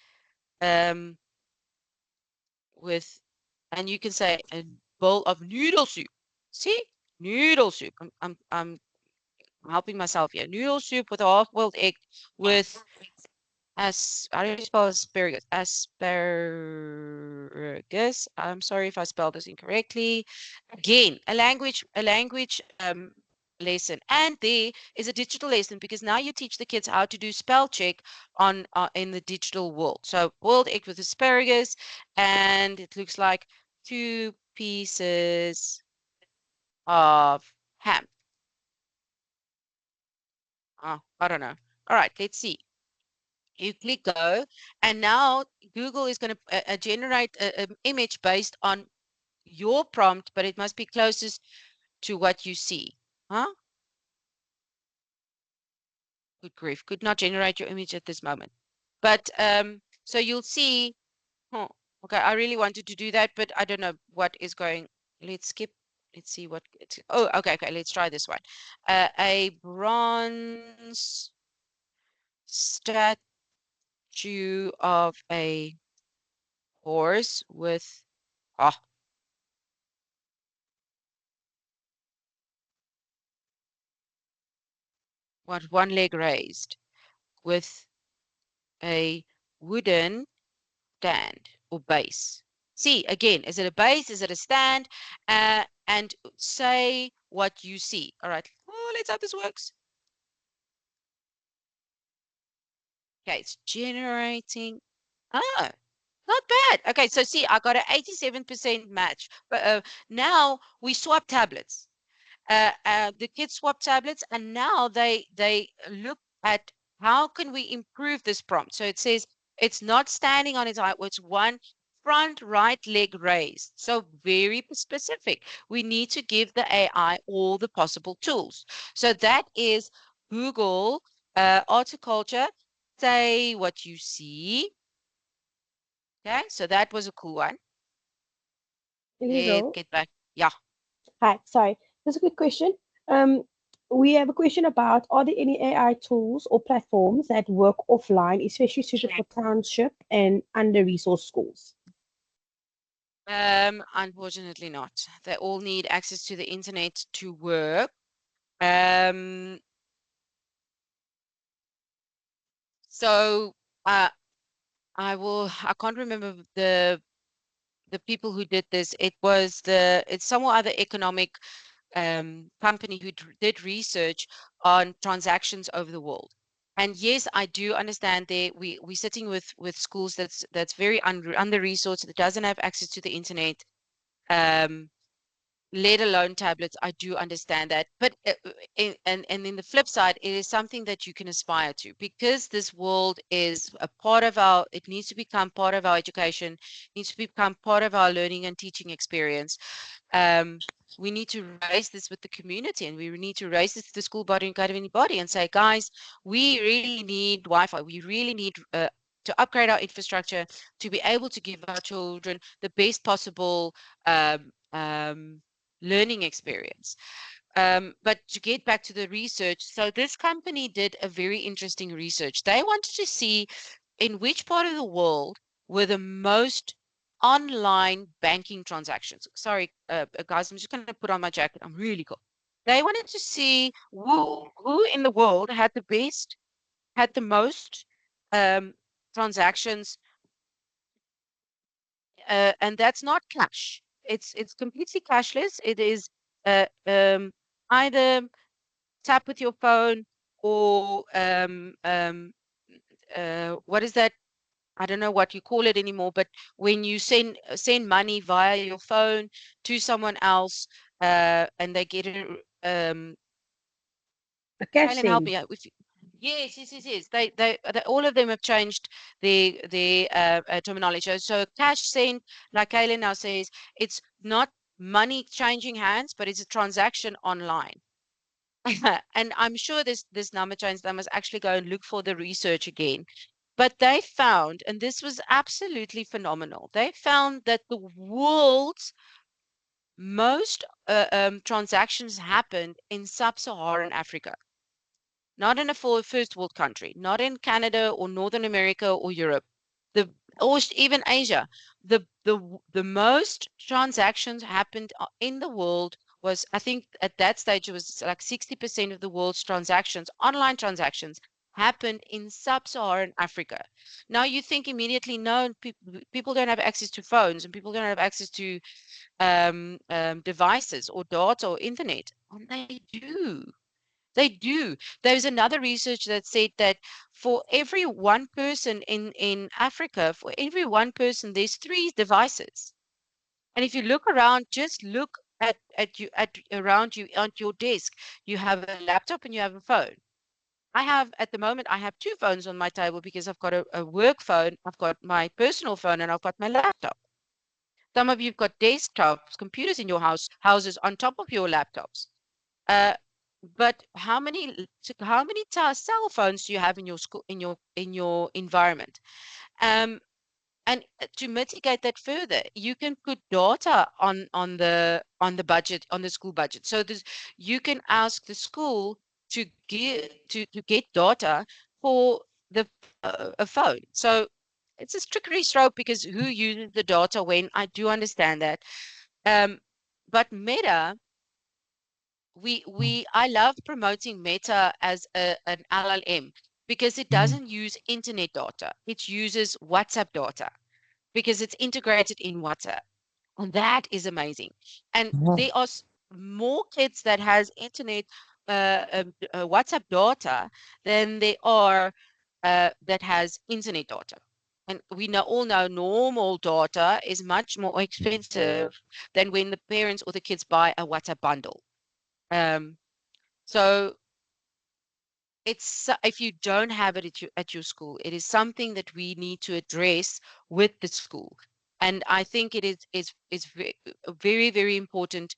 um, with, and you can say a bowl of noodle soup. See, noodle soup. I'm helping myself here. Noodle soup with a half boiled egg with how do you spell asparagus? Asparagus. I'm sorry if I spelled this incorrectly. Again, a language lesson, and there is a digital lesson, because now you teach the kids how to do spell check on in the digital world. So boiled egg with asparagus, and it looks like 2 pieces of ham. I don't know. All right, let's see. You click go, and now Google is going to generate an image based on your prompt, but it must be closest to what you see. Huh? Good grief, could not generate your image at this moment. But so you'll see, huh, okay, I really wanted to do that, but I don't know what is going. Let's skip. Let's see what it's, oh, okay, let's try this one. A bronze statue of a horse with, oh, one leg raised, with a wooden stand or base. See, again, is it a base? Is it a stand? And say what you see. All right. Oh, let's hope this works. Okay, it's generating. Oh, not bad. Okay, so see, I got an 87% match. But now we swap tablets. The kids swap tablets, and now they look at how can we improve this prompt. So it says it's not standing on its eye, it's one front right leg raised. So very specific. We need to give the AI all the possible tools. So that is Google horticulture. Say what you see. Okay, so that was a cool one. Let's Liesel, get back. Yeah. hi, sorry. Just a quick question. Um, we have a question about, are there any AI tools or platforms that work offline, especially suited for township and under-resourced schools? Unfortunately not. They all need access to the internet to work. Um, so uh, I can't remember the people who did this. It's some other economic company who did research on transactions over the world. And yes, I do understand there we're sitting with schools that's very under resourced, that doesn't have access to the internet. Um, let alone tablets. I do understand that, but and in the flip side, it is something that you can aspire to, because this world is a part of our. It needs to become part of our education. Needs to become part of our learning and teaching experience. um, we need to raise this with the community, and we need to raise this to the school body and governing body and say, guys, we really need Wi-Fi. We really need to upgrade our infrastructure to be able to give our children the best possible um, um, learning experience. But to get back to the research, so this company did a very interesting research. They wanted to see in which part of the world were the most online banking transactions. Sorry, guys, I'm just going to put on my jacket. I'm really cold. They wanted to see who in the world had the most transactions, and that's not cash. It's completely cashless. It is either tap with your phone or what is that? I don't know what you call it anymore, but when you send money via your phone to someone else, and they get it, A cash Kaylin, help send. me out. Yes, yes, yes, yes. They all of them have changed their terminology. So cash send, like Kaylin now says, it's not money changing hands, but it's a transaction online. And I'm sure this number change. They must actually go and look for the research again. But they found, and this was absolutely phenomenal, they found that the world's most transactions happened in sub-Saharan Africa, not in a first world country, not in Canada or Northern America or Europe, the or even Asia. The most transactions happened in the world was, I think at that stage it was like 60% of the world's transactions, online transactions, happened in sub-Saharan Africa. Now you think immediately, no, people don't have access to phones, and people don't have access to devices or data or internet. And they do. They do. There's another research that said that for every one person in Africa, for every one person, there's three devices. And if you look around, just look at you at around you on your desk, you have a laptop and you have a phone. I have at the moment I have two phones on my table because I've got a work phone, I've got my personal phone, and I've got my laptop. Some of you've got desktops, computers in your houses on top of your laptops. Uh, but how many cell phones do you have in your school in your environment? Um, and to mitigate that further, you can put data on the budget, on the school budget. So you can ask the school to to get data for the a phone. So it's a trickery stroke, because who uses the data when? I do understand that. Um, but Meta, we I love promoting Meta as an LLM, because it doesn't use internet data. It uses WhatsApp data. because it's integrated in WhatsApp. And that is amazing. And there are more kids that has internet WhatsApp data than there are that has internet data. And we all know normal data is much more expensive than when the parents or the kids buy a WhatsApp bundle. So if you don't have it at your school, it is something that we need to address with the school. And I think it is very, very important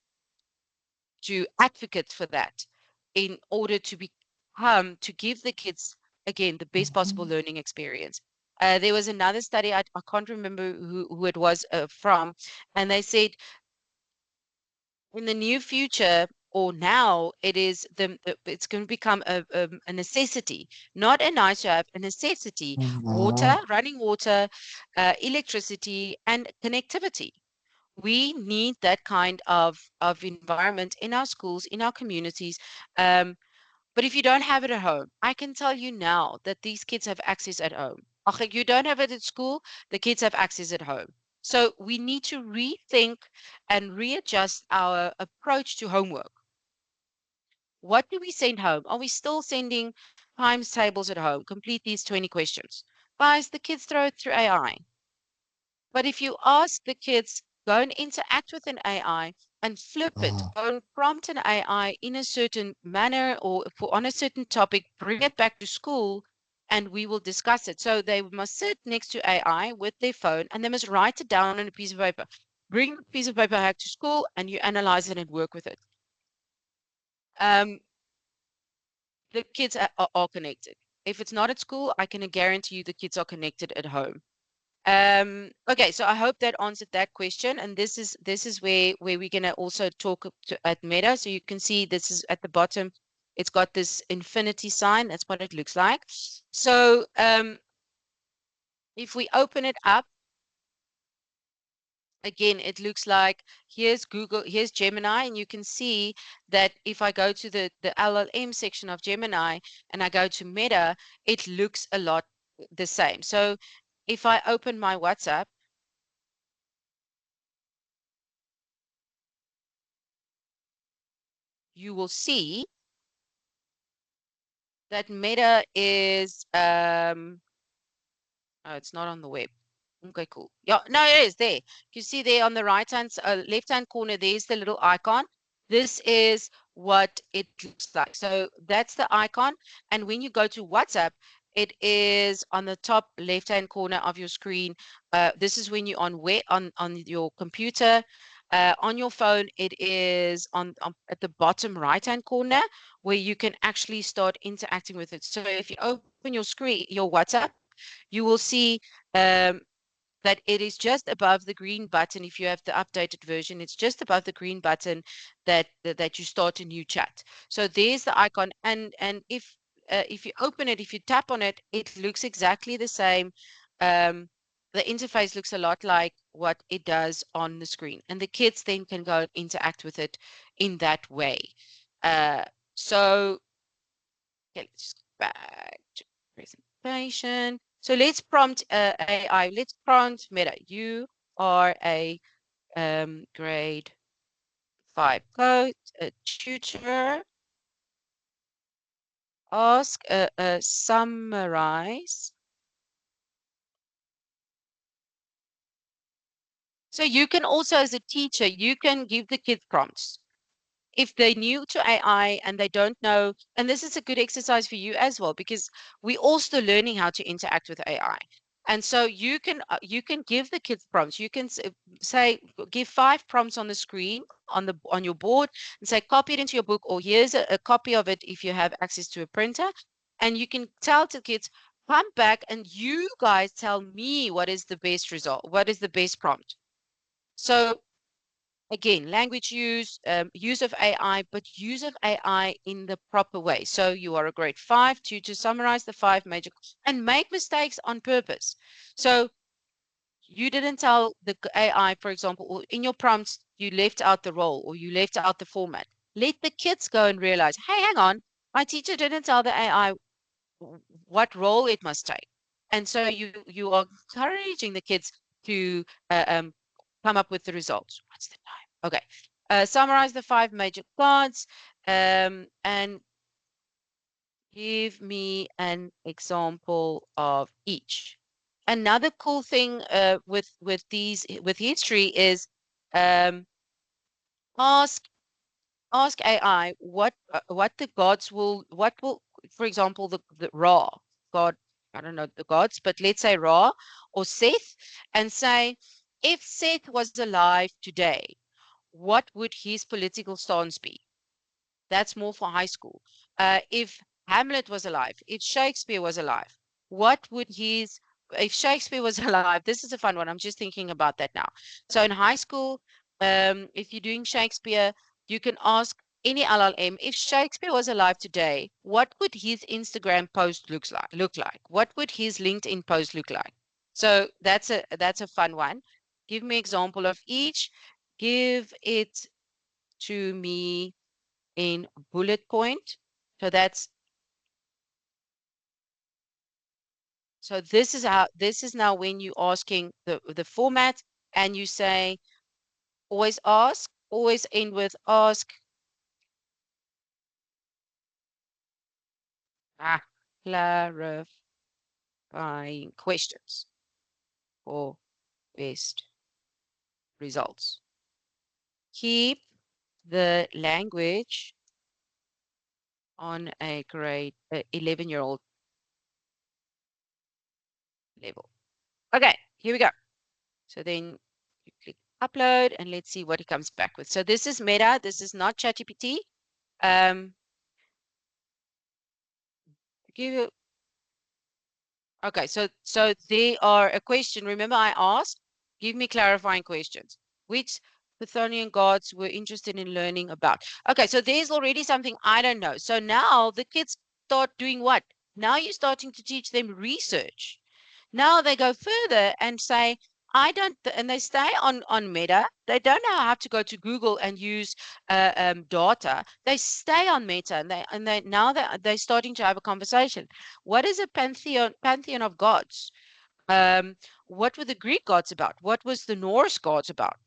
to advocate for that in order to to give the kids again the best possible learning experience. There was another study, I can't remember who it was from, and they said in the near future or now it is it's going to become a necessity, not a nice to have, a necessity. Water, running water, electricity, and connectivity. We need that kind of environment in our schools, in our communities. Um, but if you don't have it at home, I can tell you now that these kids have access at home. Okay, you don't have it at school, the kids have access at home. So we need to rethink and readjust our approach to homework. What do we send home? Are we still sending times tables at home? Complete these 20 questions. Guys, the kids throw it through AI. But if you ask the kids, go and interact with an AI and flip it, go and prompt an AI in a certain manner or on a certain topic, bring it back to school, and we will discuss it. So they must sit next to AI with their phone and they must write it down on a piece of paper. Bring the piece of paper back to school and you analyze it and work with it. Um, the kids are connected. If it's not at school, I can guarantee you the kids are connected at home. Okay, so I hope that answered that question. And this is where we're gonna also talk at Meta. So you can see this is at the bottom. It's got this infinity sign. That's what it looks like. So if we open it up, again, it looks like here's Google, here's Gemini, and you can see that if I go to the LLM section of Gemini and I go to Meta, it looks a lot the same. So if I open my WhatsApp, you will see that Meta is oh, it's not on the web. Okay, cool. Yeah, no, it is there. You see there on the left hand corner, there's the little icon. This is what it looks like. So that's the icon. And when you go to WhatsApp, it is on the top left hand corner of your screen. This is when you're on your computer. On your phone, it is on at the bottom right hand corner where you can actually start interacting with it. So if you open your screen, your WhatsApp, you will see um, that it is just above the green button. If you have the updated version, it's just above the green button that you start a new chat. So there's the icon, and if you open it, if you tap on it, it looks exactly the same. Um, the interface looks a lot like what it does on the screen, and the kids then can go and interact with it in that way. Uh, so okay, let's just go back to presentation. So let's prompt AI. Let's prompt Meta. You are a grade 5 code tutor. Ask summarize. So you can also, as a teacher, you can give the kids prompts. If they're new to AI and they don't know, and this is a good exercise for you as well, because we're also learning how to interact with AI. And so you can give the kids prompts. You can say give 5 prompts on the screen on your board and say copy it into your book, or here's a copy of it if you have access to a printer. And you can tell the kids, come back and you guys tell me what is the best result, what is the best prompt. So again, language use, use of AI, but use of AI in the proper way. So you are a grade 5 to summarize the 5 major and make mistakes on purpose. So you didn't tell the AI, for example, or in your prompts, you left out the role or you left out the format. Let the kids go and realize, hey, hang on, my teacher didn't tell the AI what role it must take. And so you are encouraging the kids to come up with the results. What's the time? Okay. Summarize the 5 major gods and give me an example of each. Another cool thing with history is um, ask AI what the gods will, for example, the Ra god, I don't know the gods, but let's say Ra or Seth, and say if Seth was alive today, what would his political stance be? That's more for high school. If Hamlet was alive, if Shakespeare was alive, what would his, if Shakespeare was alive, this is a fun one. I'm just thinking about that now. So in high school, if you're doing Shakespeare, you can ask any LLM, if Shakespeare was alive today, what would his Instagram post look like? What would his LinkedIn post look like? So that's a fun one. Give me example of each. Give it to me in bullet point. So this is now when you asking the format and you say always ask, always end with ask clarifying questions for best results. Keep the language on a grade 11-year-old level. Okay, here we go. So then you click upload and let's see what it comes back with. So this is Meta. This is not ChatGPT. Give you, okay, so they are a question. Remember, I asked, give me clarifying questions. Which Chthonian gods were interested in learning about? Okay, so there's already something I don't know. So now the kids start doing what? Now you're starting to teach them research. Now they go further and say, I don't, and they stay on Meta. They don't know how to go to Google and use data. They stay on Meta, and they now they're starting to have a conversation. What is a pantheon of gods? What were the Greek gods about? What was the Norse gods about?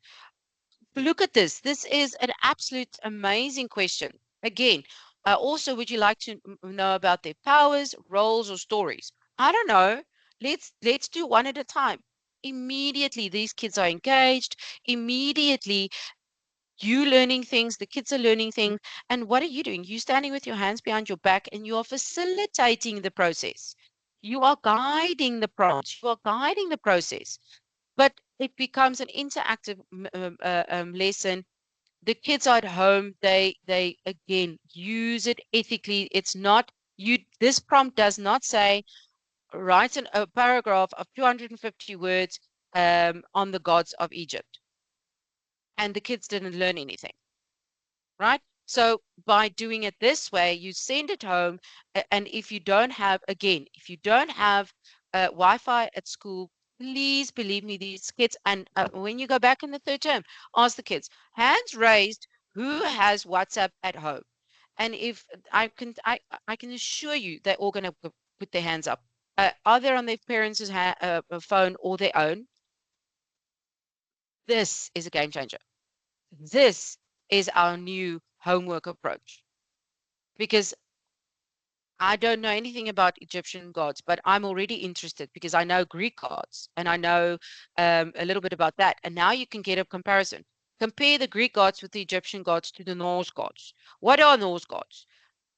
Look at this. This is an absolute amazing question. Again, also, would you like to know about their powers, roles, or stories? I don't know. Let's do one at a time. Immediately, these kids are engaged. Immediately, you learning things, the kids are learning things. And what are you doing? You standing with your hands behind your back and you are facilitating the process. You are guiding the prompts. You are guiding the process, but it becomes an interactive lesson. The kids are at home, they again use it ethically. It's not you, this prompt does not say write a paragraph of 250 words on the gods of Egypt, and the kids didn't learn anything, right? So by doing it this way, you send it home. And if you don't have, again, if you don't have Wi-Fi at school, please believe me, these kids, and when you go back in the third term, ask the kids, hands raised, who has WhatsApp at home? And if I can assure you, they're all going to put their hands up. Either on their parents' phone or their own. This is a game changer. This is our new homework approach, because I don't know anything about Egyptian gods, but I'm already interested because I know Greek gods and I know a little bit about that. And now you can get a comparison. Compare the Greek gods with the Egyptian gods to the Norse gods. What are Norse gods?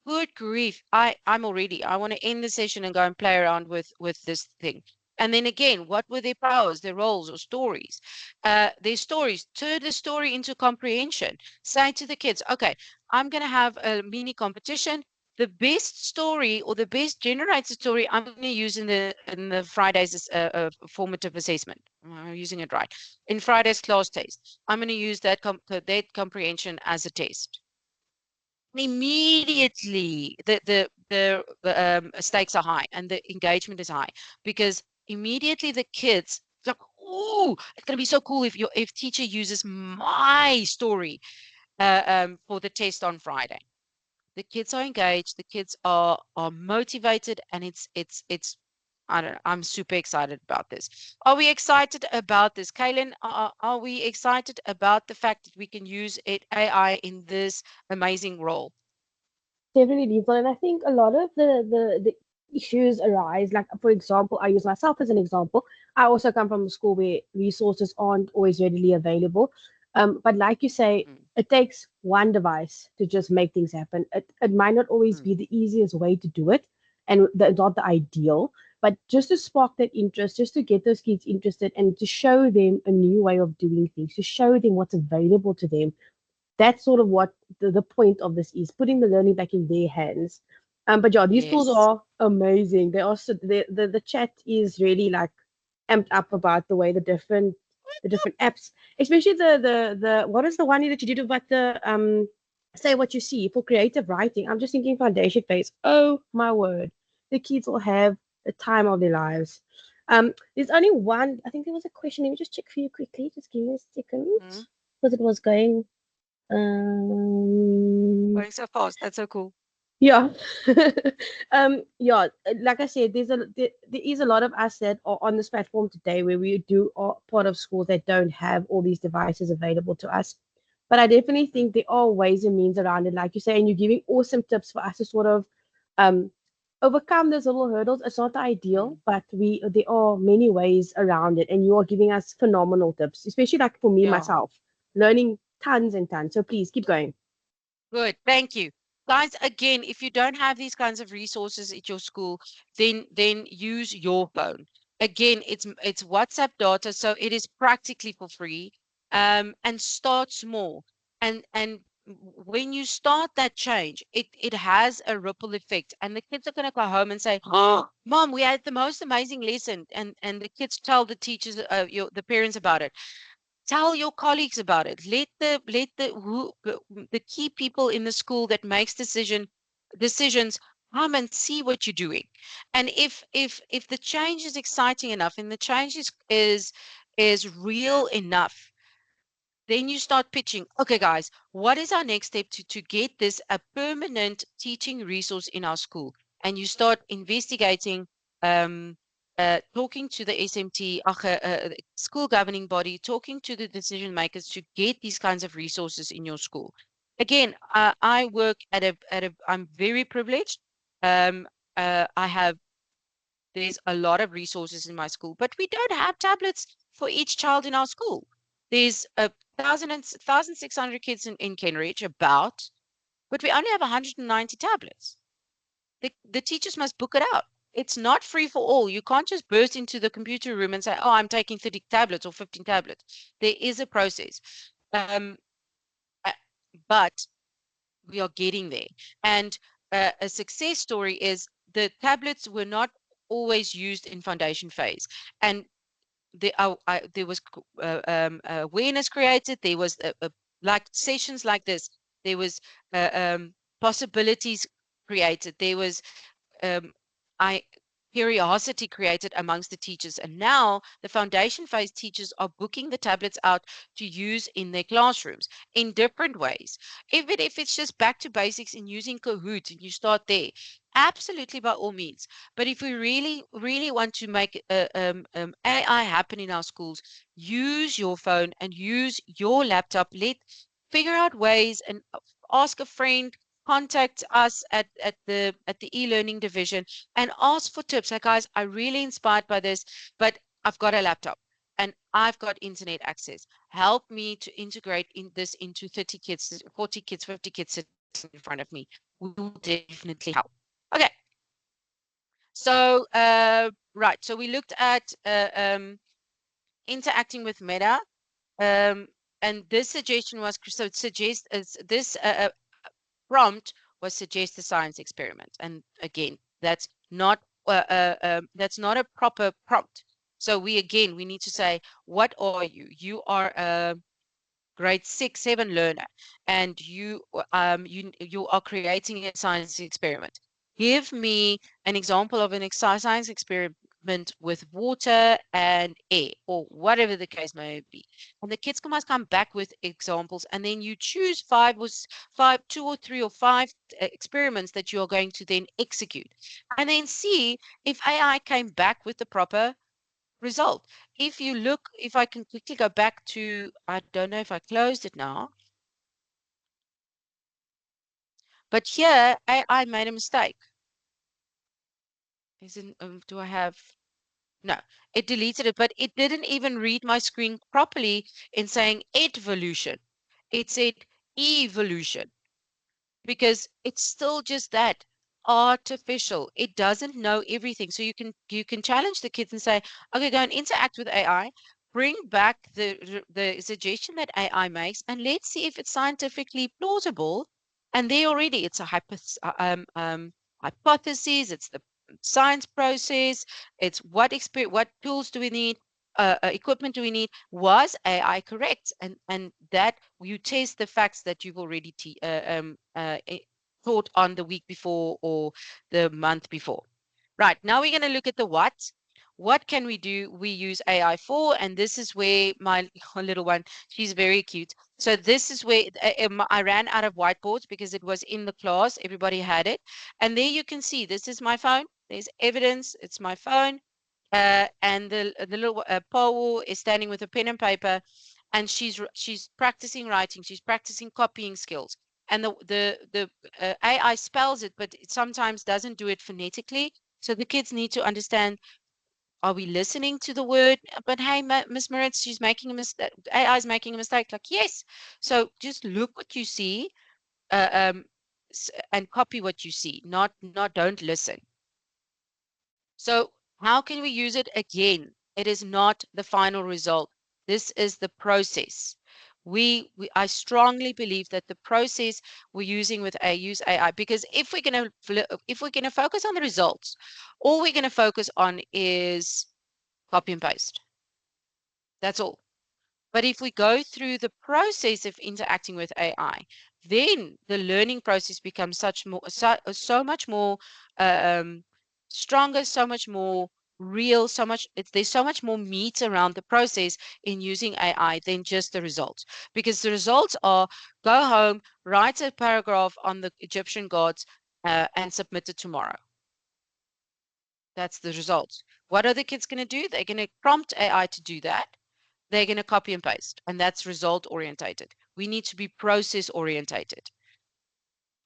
Good grief. I want to end the session and go and play around with this thing. And then again, what were their powers, their roles or stories? Their stories. Turn the story into comprehension. Say to the kids, okay, I'm going to have a mini competition. The best story or the best generated story I'm going to use in the Friday's formative assessment. Am I using it right? In Friday's class test, I'm going to use that comprehension as a test. Immediately the stakes are high and the engagement is high, because immediately the kids like, oh, it's going to be so cool if teacher uses my story for the test on Friday. The kids are engaged, the kids are motivated, and it's I don't know. I'm super excited about this. Are we excited about this? Kaylin, are we excited about the fact that we can use AI in this amazing role? Definitely diesel. And I think a lot of the issues arise, like for example, I use myself as an example. I also come from a school where resources aren't always readily available. But like you say, Mm, it takes one device to just make things happen. It might not always mm, be the easiest way to do it and not the ideal, but just to spark that interest, just to get those kids interested and to show them a new way of doing things, to show them what's available to them. That's sort of what the point of this is, putting the learning back in their hands. But yeah, these tools yes. are amazing. They also the chat is really like amped up about the way the different apps, especially the what is the one that you did about the say what you see for creative writing. I'm just thinking foundation phase. Oh my word, the kids will have the time of their lives. There's only one. I think there was a question. Let me just check for you quickly. Just give me a second Mm, because it was going um, going so fast. That's so cool. yeah. Yeah, like I said, there is a lot of us that are on this platform today where we do are part of schools that don't have all these devices available to us. But I definitely Mm, think there are ways and means around it, like you say, and you're giving awesome tips for us to sort of um overcome those little hurdles. It's not ideal, mm, but we there are many ways around it, and you are giving us phenomenal tips, especially like for me yeah. myself, learning tons and tons. So please keep going. Good. Thank you. Guys, again, if you don't have these kinds of resources at your school, then use your phone. Again, it's WhatsApp data, so it is practically for free. And start small. And when you start that change, it has a ripple effect. And the kids are going to go home and say, "Oh, Mom, we had the most amazing lesson." And the kids tell the teachers, the parents about it. Tell your colleagues about it. Let the key people in the school that makes decisions come and see what you're doing. And if the change is exciting enough and the change is real enough, then you start pitching, okay, guys, what is our next step to get this a permanent teaching resource in our school? And you start investigating, um, talking to the SMT, school governing body, talking to the decision makers to get these kinds of resources in your school. Again, I work I'm very privileged. Um, I have there's a lot of resources in my school, but we don't have tablets for each child in our school. There's a 1,600 kids in Kenridge, about, but we only have 190 tablets. The teachers must book it out. It's not free for all. You can't just burst into the computer room and say, "Oh, I'm taking 30 tablets or 15 tablets." There is a process. Um, uh, but we are getting there. And a success story is the tablets were not always used in foundation phase. And there was awareness created. There was like sessions like this. There was possibilities created. There was um, I curiosity created amongst the teachers. And now the foundation phase teachers are booking the tablets out to use in their classrooms in different ways. Even if it's just back to basics in using Kahoot and you start there, absolutely by all means. But if we really, really want to make AI happen in our schools, use your phone and use your laptop. Figure out ways and ask a friend, contact us at the e-learning division and ask for tips. Like, guys, I'm really inspired by this, but I've got a laptop and I've got internet access. Help me to integrate in this into 30 kids, 40 kids, 50 kids sitting in front of me. We will definitely help. Okay. So right. So we looked at interacting with Meta. Um, and this suggestion was so it suggests this prompt was suggest a science experiment. And again, that's not a proper prompt. So we need to say, what are you? You are a grade 6, 7 learner, and you are creating a science experiment. Give me an example of an science experiment equipment with water and air, or whatever the case may be. And the kids must come back with examples, and then you choose two or three or five experiments that you are going to then execute, and then see if AI came back with the proper result. If you look, if I can quickly go back to, I don't know if I closed it now, but here AI made a mistake. Do I have, no, it deleted it, but it didn't even read my screen properly in saying evolution. It said evolution, because it's still just that artificial. It doesn't know everything. So you can challenge the kids and say, okay, go and interact with AI, bring back the suggestion that AI makes, and let's see if it's scientifically plausible. And there already it's a hypothesis, it's the science process, it's what tools do we need, equipment do we need, was AI correct? And that you test the facts that you've already taught on the week before or the month before. Right, now we're going to look at the what. What can we do? We use AI for, and this is where my little one, she's very cute. So this is where I ran out of whiteboards because it was in the class. Everybody had it. And there you can see, this is my phone. There's evidence. It's my phone. And the little Paul is standing with a pen and paper, and she's practicing writing. She's practicing copying skills. And the AI spells it, but it sometimes doesn't do it phonetically. So the kids need to understand, are we listening to the word? But hey, Miss Moritz, she's making a mistake. AI is making a mistake. Like, yes. So just look what you see, uh, um, and copy what you see. Not don't listen. So how can we use it again? It is not the final result. This is the process. I strongly believe that the process we're using with use AI, because if we're gonna focus on the results, all we're gonna focus on is copy and paste. That's all. But if we go through the process of interacting with AI, then the learning process becomes so much more stronger, so much more real, there's so much more meat around the process in using AI than just the results. Because the results are, go home, write a paragraph on the Egyptian gods, and submit it tomorrow. That's the results. What are the kids going to do? They're going to prompt AI to do that. They're going to copy and paste, and that's result orientated. We need to be process orientated.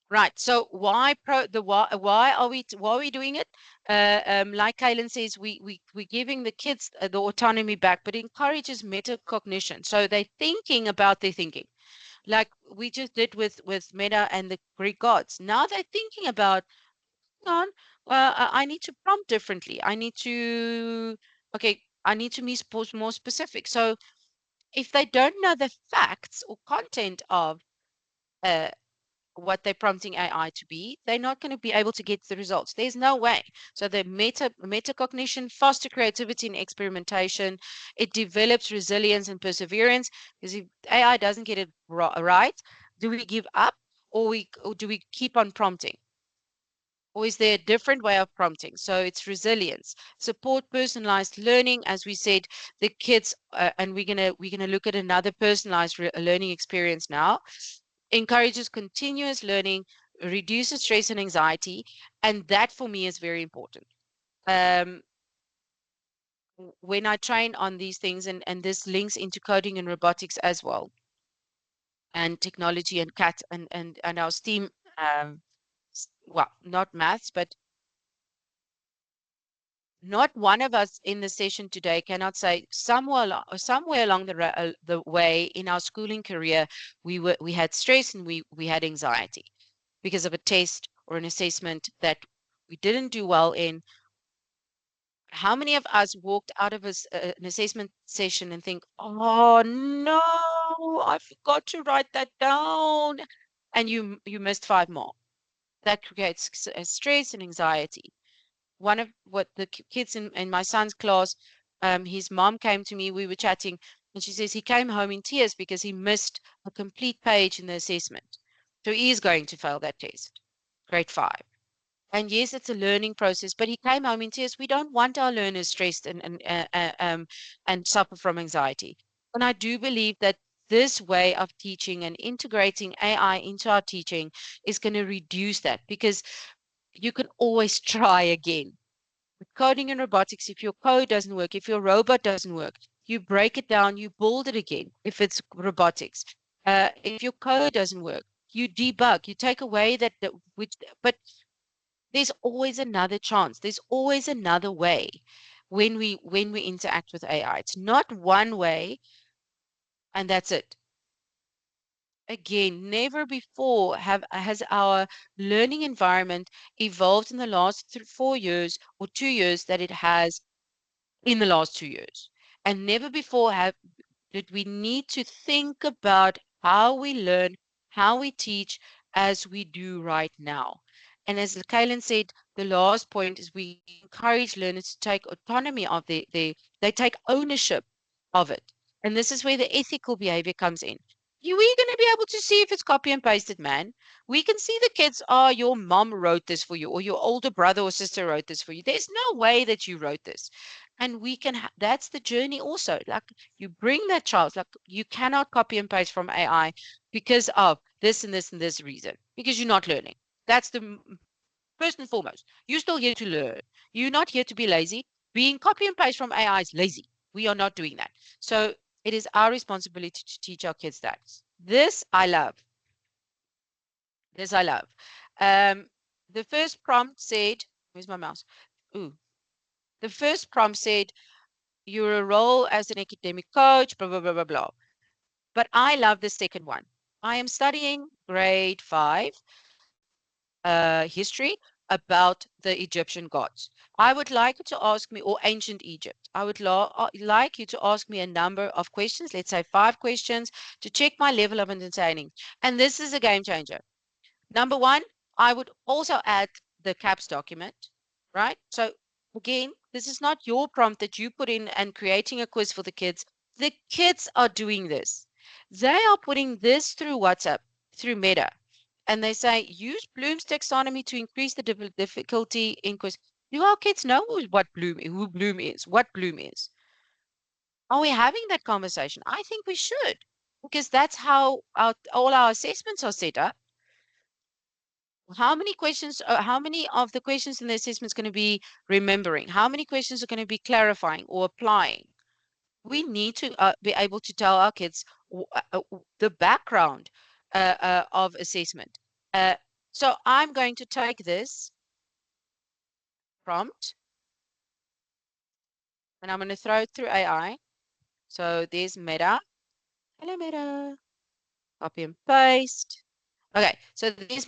Right. So why are we doing it? Like Kaylin says, we're giving the kids the autonomy back, but it encourages metacognition. So they're thinking about their thinking, like we just did with Meta and the Greek gods. Now they're thinking about, on, I need to prompt differently. I need to be more specific. So if they don't know the facts or content of uh, what they're prompting AI to be, they're not going to be able to get the results. There's no way. So the metacognition foster creativity and experimentation. It develops resilience and perseverance. Because if AI doesn't get it right, do we give up, or do we keep on prompting? Or is there a different way of prompting? So it's resilience, support personalized learning. As we said, the kids, and we're gonna look at another personalized learning experience now. Encourages continuous learning, reduces stress and anxiety, and that for me is very important. Um, when I train on these things, and this links into coding and robotics as well, and technology and cat and our STEAM. Well, not maths, but not one of us in the session today cannot say somewhere along the way in our schooling career we had stress and we had anxiety because of a test or an assessment that we didn't do well in. How many of us walked out of an assessment session and think, oh no, I forgot to write that down, and you missed 5 more? That creates stress and anxiety. One of what the kids in my son's class, his mom came to me, we were chatting, and she says he came home in tears because he missed a complete page in the assessment. So he is going to fail that test, grade 5. And yes, it's a learning process, but he came home and says, we don't want our learners stressed and suffer from anxiety. And I do believe that this way of teaching and integrating AI into our teaching is going to reduce that, because you can always try again. With coding and robotics, if your code doesn't work, if your robot doesn't work, you break it down, you build it again. If it's robotics, if your code doesn't work, you debug, you take away but there's always another chance. There's always another way when we interact with AI. It's not one way and that's it. Again, never before has our learning environment evolved in the last 4 years or 2 years that it has in the last 2 years. And never before have did we need to think about how we learn, how we teach as we do right now. And as Kaylin said, the last point is we encourage learners to take autonomy of they take ownership of it. And this is where the ethical behavior comes in. We're going to be able to see if it's copy and pasted, man. We can see the kids, oh, your mom wrote this for you, or your older brother or sister wrote this for you. There's no way that you wrote this. And we can, that's the journey also. Like, you bring that child, like, you cannot copy and paste from AI because of this and this and this reason, because you're not learning. That's the first and foremost. You're still here to learn. You're not here to be lazy. Being copy and paste from AI is lazy. We are not doing that. So it is our responsibility to teach our kids that. This I love. This I love. Um, the first prompt said, where's my mouse? Ooh. The first prompt said, your role as an academic coach, blah, blah, blah, blah, blah. But I love the second one. I am studying grade 5 history about the Egyptian gods. I would like you to ask me, or ancient Egypt, I would like you to ask me a number of questions, let's say 5 questions, to check my level of understanding. And this is a game changer. Number one, I would also add the CAPS document, right? So again, this is not your prompt that you put in and creating a quiz for the kids. The kids are doing this. They are putting this through WhatsApp, through Meta, and they say, use Bloom's taxonomy to increase the difficulty in quiz. Do our kids know who Bloom is, what Bloom is? Are we having that conversation? I think we should, because that's how all our assessments are set up. How many questions, how many of the questions in the assessment is going to be remembering? How many questions are going to be clarifying or applying? We need to be able to tell our kids the background of assessment. Uh, so I'm going to take this prompt and I'm going to throw it through AI. So there's Meta. Hello, Meta. Copy and paste. Okay, so there's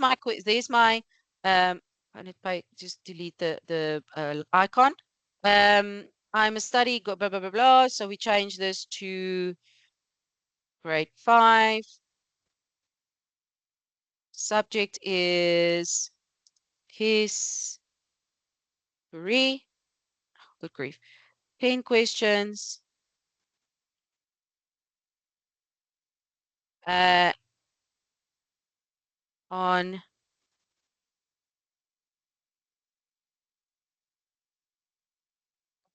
my and just delete the icon. I'm a study blah blah blah blah. So we change this to grade 5. Subject is history. Good grief. 10 questions. On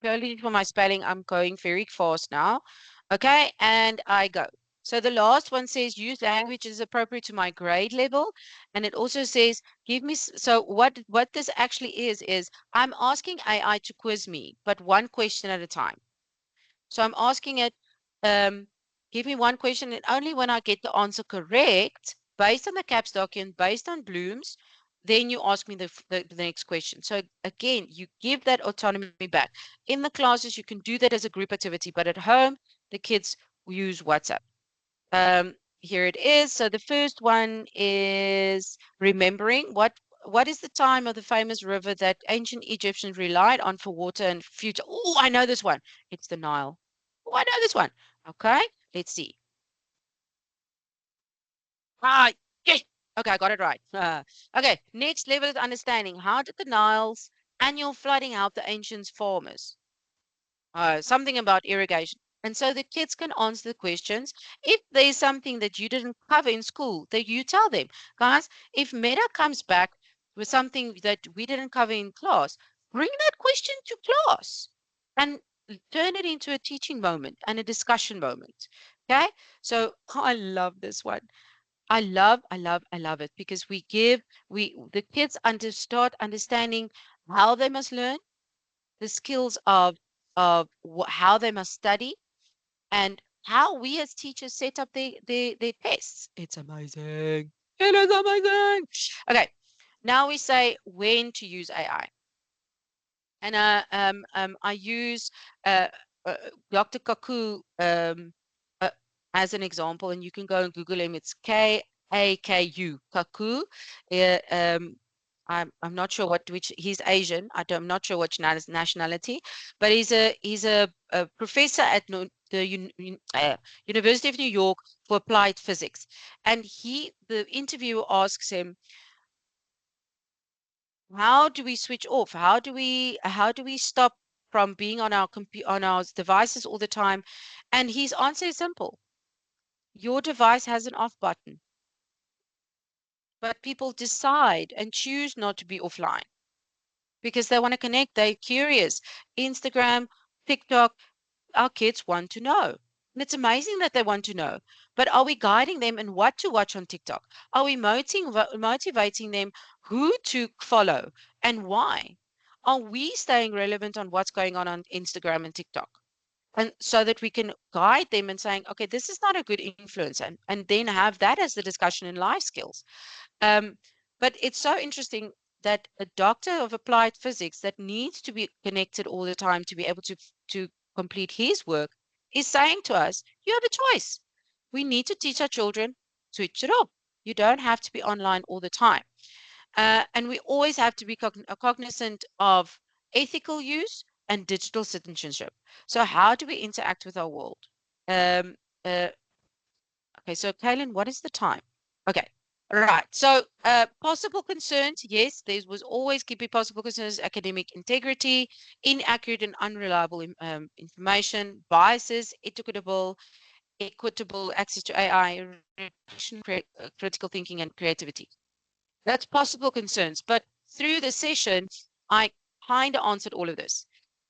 purely for my spelling, I'm going very fast now. Okay, and I go. So the last one says use language is appropriate to my grade level. And it also says, give me, so what this actually is I'm asking AI to quiz me, but one question at a time. So I'm asking it, um, give me one question, and only when I get the answer correct, based on the CAPS document, based on Bloom's, then you ask me the next question. So again, you give that autonomy back. In the classes, you can do that as a group activity, but at home, the kids use WhatsApp. Here it is. So the first one is remembering what is the time of the famous river that ancient Egyptians relied on for water and future? Oh, I know this one. It's the Nile. Oh, I know this one. Okay, let's see. Ah, yes. Okay, I got it right. Okay, next level is understanding. How did the Nile's annual flooding help the ancient farmers? Something about irrigation. And so the kids can answer the questions. If there's something that you didn't cover in school, that you tell them, guys, if Meta comes back with something that we didn't cover in class, bring that question to class and turn it into a teaching moment and a discussion moment. Okay. So I love this one. I love it because the kids start understanding how they must learn, the skills of how they must study, and how we as teachers set up their tests. It's amazing. It is amazing. Okay, now we say when to use AI. And I use uh, uh, Dr. Kaku uh, as an example, and you can go and Google him. It's Kaku, Kaku. Uh, um, I'm not sure which he's Asian. I'm not sure which nationality, but he's a professor at the University of New York for applied physics, and the interviewer asks him, how do we switch off? How do we stop from being on our devices all the time? And his answer is simple. Your device has an off button, but people decide and choose not to be offline because they want to connect. They're curious. Instagram, TikTok, our kids want to know. And it's amazing that they want to know. But are we guiding them in what to watch on TikTok? Are we motivating them who to follow and why? Are we staying relevant on what's going on Instagram and TikTok? And so that we can guide them and saying, okay, this is not a good influence, and then have that as the discussion in life skills. Um, but it's so interesting that a doctor of applied physics that needs to be connected all the time to be able to complete his work is saying to us, you have a choice. We need to teach our children, switch it off. You don't have to be online all the time. And we always have to be cognizant of ethical use and digital citizenship. So how do we interact with our world? Um, uh, okay, so Kaylin, what is the time? Okay. Right. So, possible concerns, yes, there was always keep be possible concerns: academic integrity, inaccurate and unreliable information, biases, equitable access to AI, critical thinking, and creativity. That's possible concerns. But through the session, I kind of answered all of this.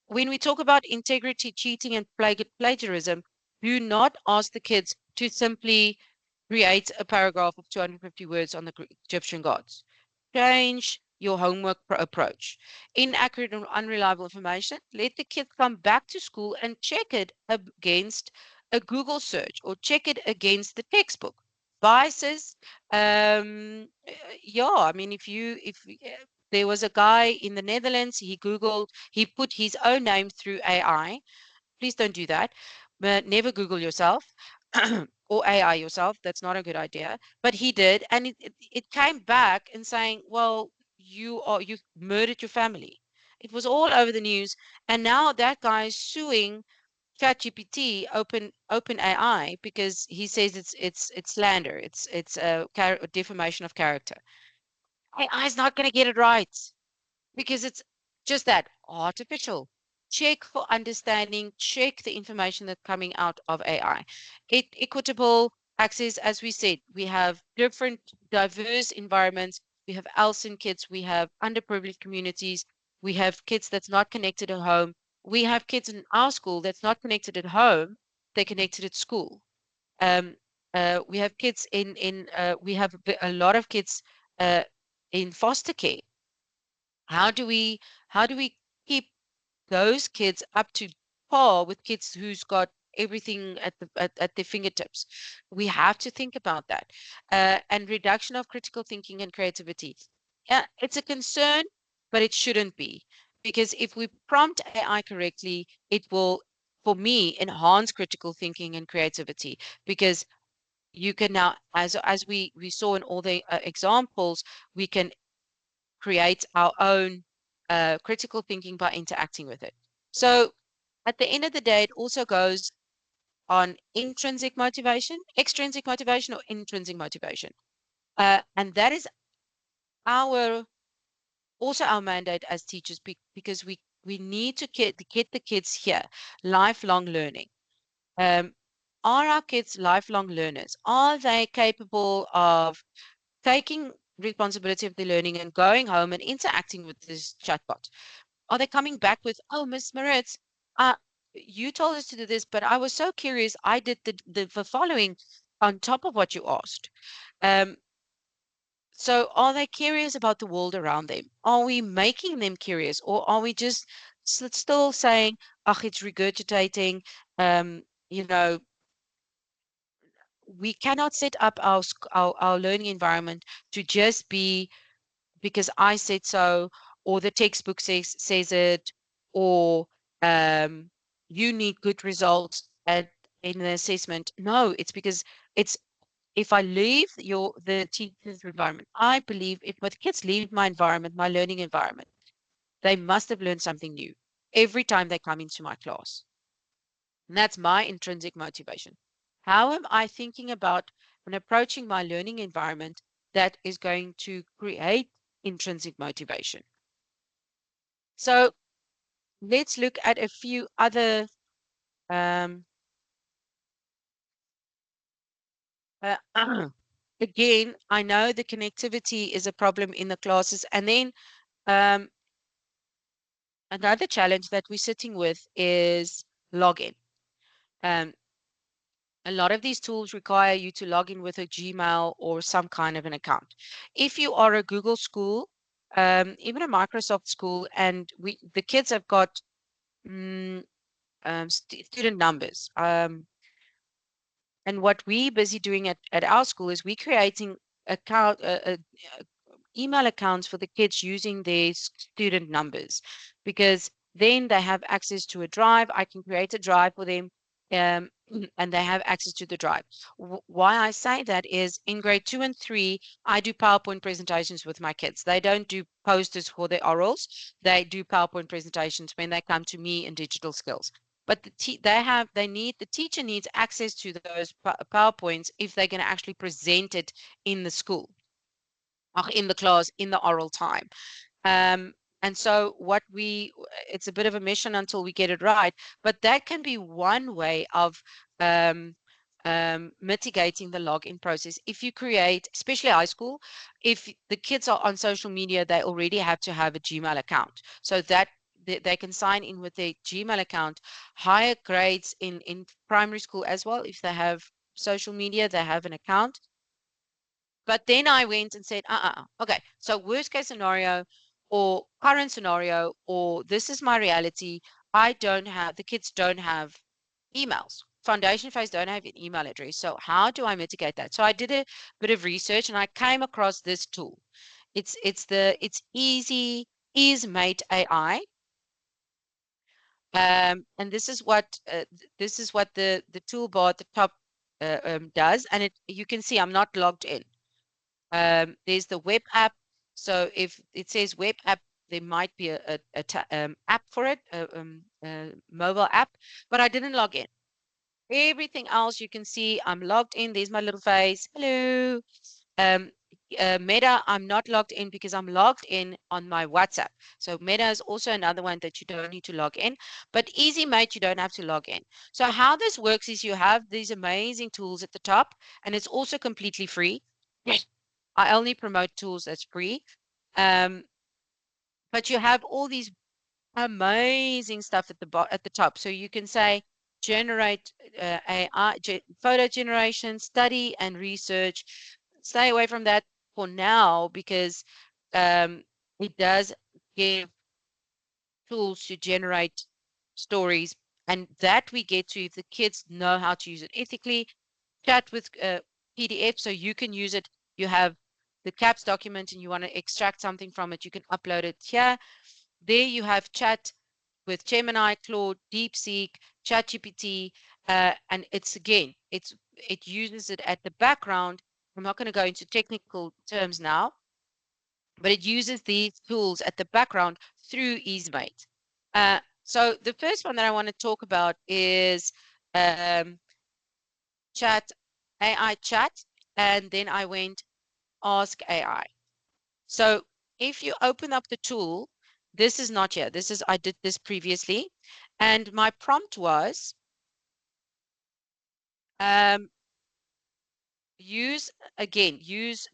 When we talk about integrity, cheating, and plagiarism, do not ask the kids to simply create a paragraph of 250 words on the Egyptian gods. Change your homework approach. Inaccurate and unreliable information, let the kids come back to school and check it against a Google search or check it against the textbook. Biases, yeah, I mean, if there was a guy in the Netherlands, he put his own name through AI. Please don't do that. But never Google yourself or AI yourself. That's not a good idea. But he did, and it came back and saying, well, you've murdered your family. It was all over the news, and now that guy is suing ChatGPT, Open AI, because he says it's slander. It's a defamation of character. AI is not going to get it right because it's just that artificial. Check for understanding, check the information that's coming out of AI. Equitable access, as we said, we have different diverse environments. We have ALSIN kids, we have underprivileged communities, we have kids that's not connected at home. We have kids in our school that's not connected at home, they're connected at school. Um, we have kids we have a lot of kids uh, in foster care. How do we keep those kids up to par with kids who's got everything at their fingertips? We have to think about that. And reduction of critical thinking and creativity. Yeah, it's a concern, but it shouldn't be, because if we prompt AI correctly, it will, for me, enhance critical thinking and creativity, because you can now, as we saw in all the examples, we can create our own critical thinking by interacting with it. So at the end of the day, it also goes on extrinsic motivation, or intrinsic motivation. And that is our also our mandate as teachers, because we need to get the kids here, lifelong learning. Um, are our kids lifelong learners? Are they capable of taking responsibility of the learning and going home and interacting with this chatbot? Are they coming back with, oh, Miss Maritz, you told us to do this, but I was so curious. I did the following on top of what you asked. Um, so are they curious about the world around them? Are we making them curious, or are we just still saying, oh, it's regurgitating? Um, you know, we cannot set up our learning environment to just be because I said so, or the textbook says it, or um, you need good results at in the assessment. No, it's because it's if I leave the teacher's environment, I believe if my kids leave my environment, my learning environment, they must have learned something new every time they come into my class. And that's my intrinsic motivation. How am I thinking about and approaching my learning environment that is going to create intrinsic motivation? So let's look at a few other. Um, again, I know the connectivity is a problem in the classes. And then um, another challenge that we're sitting with is login. Um, a lot of these tools require you to log in with a Gmail or some kind of an account. If you are a Google school, even a Microsoft school, and the kids have got student numbers. And what we're busy doing at our school is we creating account email accounts for the kids using their student numbers, because then they have access to a drive. I can create a drive for them, um, and they have access to the drive. Why I say that is in grade 2 and 3, I do PowerPoint presentations with my kids. They don't do posters for their orals. They do PowerPoint presentations when they come to me in digital skills. But the teacher needs access to those PowerPoints if they're going to actually present it in the school, or in the class, in the oral time. Um, and so it's a bit of a mission until we get it right, but that can be one way of um, mitigating the login process. If you create, especially high school, if the kids are on social media, they already have to have a Gmail account so that they can sign in with their Gmail account. Higher grades in primary school as well, if they have social media, they have an account. But then I went and said, okay, so worst case scenario or current scenario, or this is my reality. The kids don't have emails. Foundation phase don't have an email address. So how do I mitigate that? So I did a bit of research and I came across this tool. It's easy, mate AI. And this is what the toolbar at the top does. And you can see I'm not logged in. There's the web app. So if it says web app, there might be a app for it, a mobile app, but I didn't log in. Everything else you can see, I'm logged in. There's my little face. Hello. Um, Meta, I'm not logged in because I'm logged in on my WhatsApp. So Meta is also another one that you don't need to log in. But Easy Mate, you don't have to log in. So how this works is you have these amazing tools at the top, and it's also completely free. Yes. I only promote tools that's free. Um, but you have all these amazing stuff at the top. So you can say generate AI, photo generation, study and research. Stay away from that for now because um, it does give tools to generate stories, and that we get to if the kids know how to use it ethically. Chat with PDF, so you can use it. You have the CAPS document and you want to extract something from it, you can upload it here. There you have chat with Gemini, Claude, DeepSeek, ChatGPT, and it uses it at the background. I'm not going to go into technical terms now, but it uses these tools at the background through EaseMate. So the first one that I want to talk about is um, chat, AI chat, and then I went ask AI. So if you open up the tool, this is not here. I did this previously. And my prompt was, use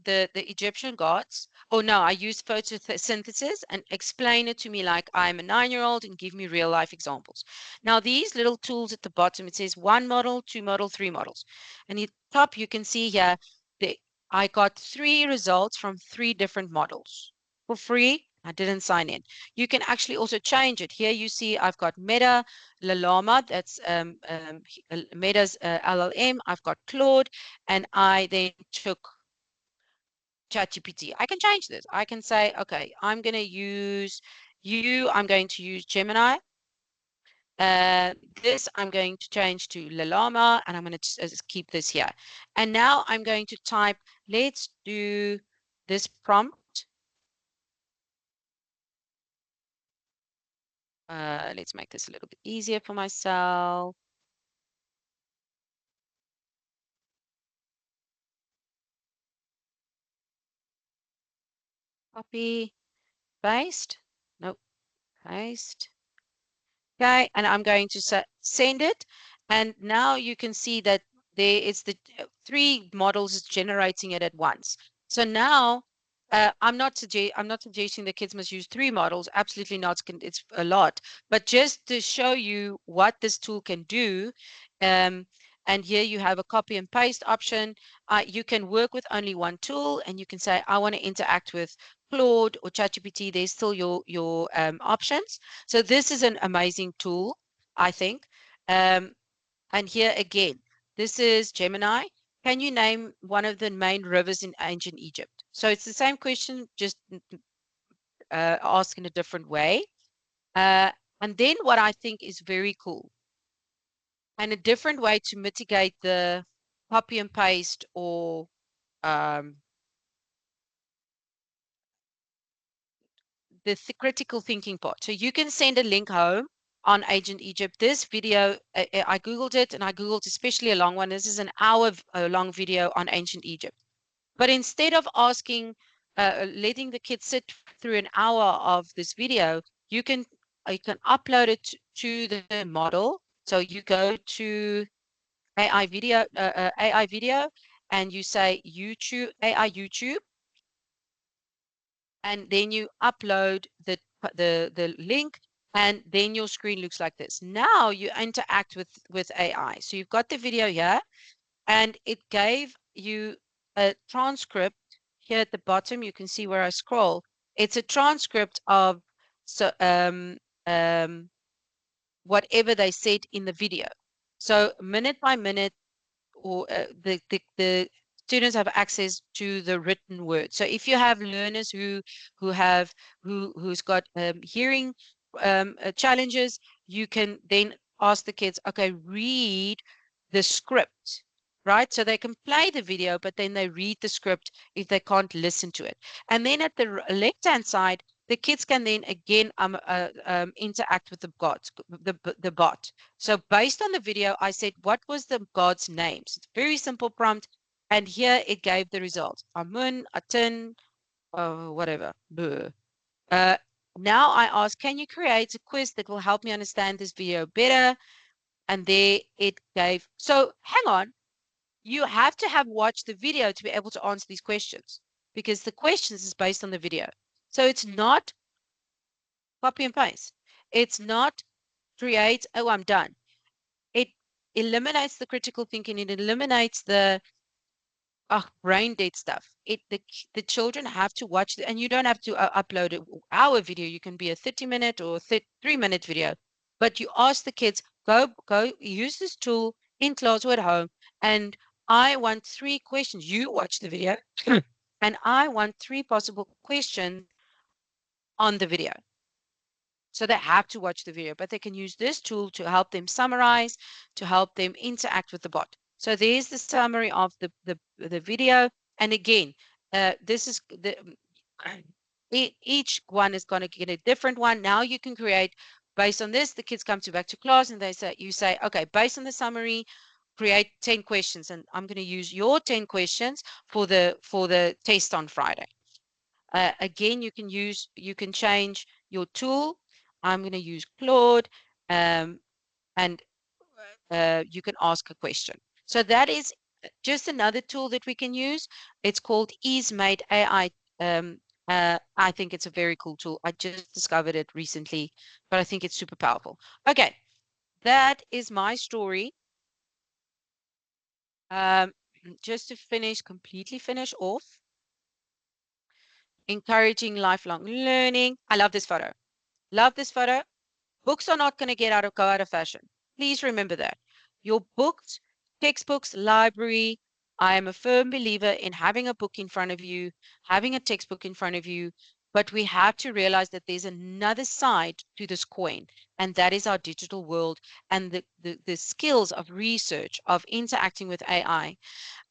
the Egyptian gods. Oh no, I use photosynthesis and explain it to me like I'm a 9-year-old and give me real life examples. Now these little tools at the bottom, it says 1 model, 2 model, 3 models. And at the top you can see here that I got 3 results from 3 different models for free. I didn't sign in. You can actually also change it. Here you see I've got Meta, Llama, that's Meta's LLM. I've got Claude, and I then took ChatGPT. I can change this. I can say, okay, I'm going to use I'm going to use Gemini. This I'm going to change to Llama, and I'm going to keep this here. And now I'm going to type, let's do this prompt. Let's make this a little bit easier for myself. Copy, paste. Nope, paste. Okay, and I'm going to send it. And now you can see that there is the 3 models is generating it at once. So now I'm not suggesting the kids must use 3 models. Absolutely not. It's a lot. But just to show you what this tool can do, and here you have a copy and paste option. You can work with only one tool, and you can say, I want to interact with Claude or ChatGPT. There's still your options. So this is an amazing tool, I think. And here again, this is Gemini. Can you name one of the main rivers in ancient Egypt? So it's the same question, just asked in a different way. And then what I think is very cool, and a different way to mitigate the copy and paste or um, the critical thinking part. So you can send a link home on Ancient Egypt. This video, I Googled it, and I Googled especially a long one. This is an hour long video on Ancient Egypt. But instead of asking, letting the kids sit through an hour of this video, you can upload it to the model. So you go to AI video, and you say YouTube, AI YouTube, and then you upload the link, and then your screen looks like this. Now you interact with AI. So you've got the video here, and it gave you a transcript here at the bottom. You can see where I scroll. It's a transcript of so whatever they said in the video. So minute by minute, or the students have access to the written word. So if you have learners who's got hearing challenges, you can then ask the kids, okay, read the script, right? So they can play the video, but then they read the script if they can't listen to it. And then at the left-hand side, the kids can then again interact with the bot. So based on the video, I said, what was the god's names? It's a very simple prompt. And here it gave the results. Amun, Aten, whatever. Uh, now I ask, can you create a quiz that will help me understand this video better? And there it gave. So hang on. You have to have watched the video to be able to answer these questions, because the questions is based on the video. So it's not copy and paste. It's not create, oh, I'm done. It eliminates the critical thinking. It eliminates the brain dead stuff. The children have to watch, and you don't have to upload an hour video. You can be a 30-minute or 3-minute video, but you ask the kids, go use this tool in class or at home, and I want 3 questions. You watch the video, and I want 3 possible questions on the video. So they have to watch the video, but they can use this tool to help them summarize, to help them interact with the bot. So there's the summary of the video. And again, this is each one is going to get a different one. Now you can create based on this. The kids come back to class, and you say, okay, based on the summary, create 10 questions, and I'm going to use your 10 questions for the test on Friday. Again, you can change your tool. I'm going to use Claude, and you can ask a question. So that is just another tool that we can use. It's called EaseMate AI. I think it's a very cool tool. I just discovered it recently, but I think it's super powerful. Okay, that is my story. Just to completely finish off, encouraging lifelong learning. I love this photo. Love this photo. Books are not going to go out of fashion. Please remember that. Your books, textbooks, library. I am a firm believer in having a book in front of you, having a textbook in front of you, but we have to realize that there's another side to this coin, and that is our digital world and the skills of research, of interacting with AI.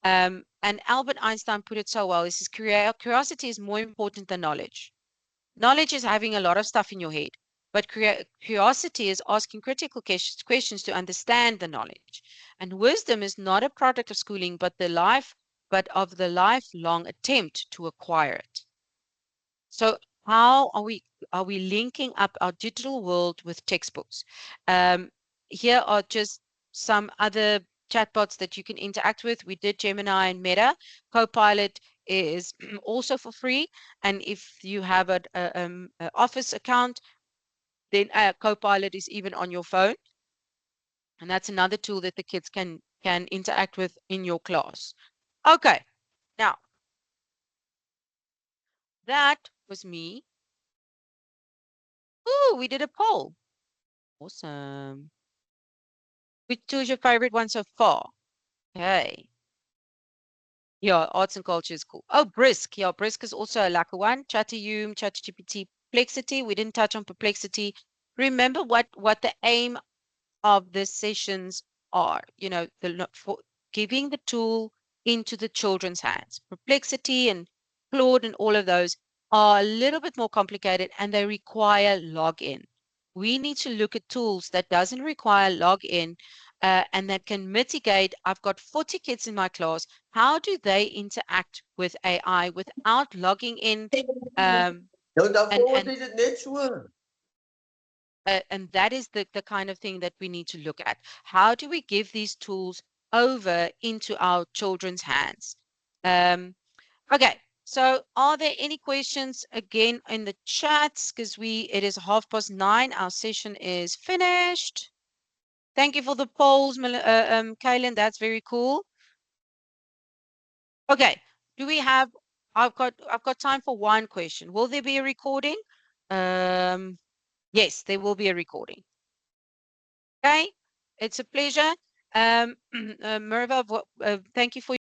And Albert Einstein put it so well. He says, curiosity is more important than knowledge. Knowledge is having a lot of stuff in your head, but curiosity is asking critical questions to understand the knowledge. And wisdom is not a product of schooling, but of the lifelong attempt to acquire it. So how are we linking up our digital world with textbooks? Here are just some other chatbots that you can interact with. We did Gemini and Meta. Copilot is also for free, and if you have a Office account, then Copilot is even on your phone, and that's another tool that the kids can interact with in your class. Okay, now that was me. Ooh, we did a poll. Awesome. Which two is your favorite one so far? Okay. Yeah, arts and culture is cool. Oh, Brisk. Yeah, Brisk is also a lacquer one. Chatteryoom, ChatGPT, Perplexity. We didn't touch on Perplexity. Remember what the aim of the sessions are, for giving the tool into the children's hands. Perplexity and Claude and all of those are a little bit more complicated and they require login. We need to look at tools that doesn't require login and that can mitigate. I've got 40 kids in my class. How do they interact with AI without logging in? Um, Nou, and daarvoor and is het net so. and that is the kind of thing that we need to look at. How do we give these tools over into our children's hands? Okay, so are there any questions again in the chats? Because it is 9:30. Our session is finished. Thank you for the polls, Kaylin. That's very cool. Okay, do we have? I've got time for one question. Will there be a recording? Yes, there will be a recording. Okay, it's a pleasure. Merva, thank you for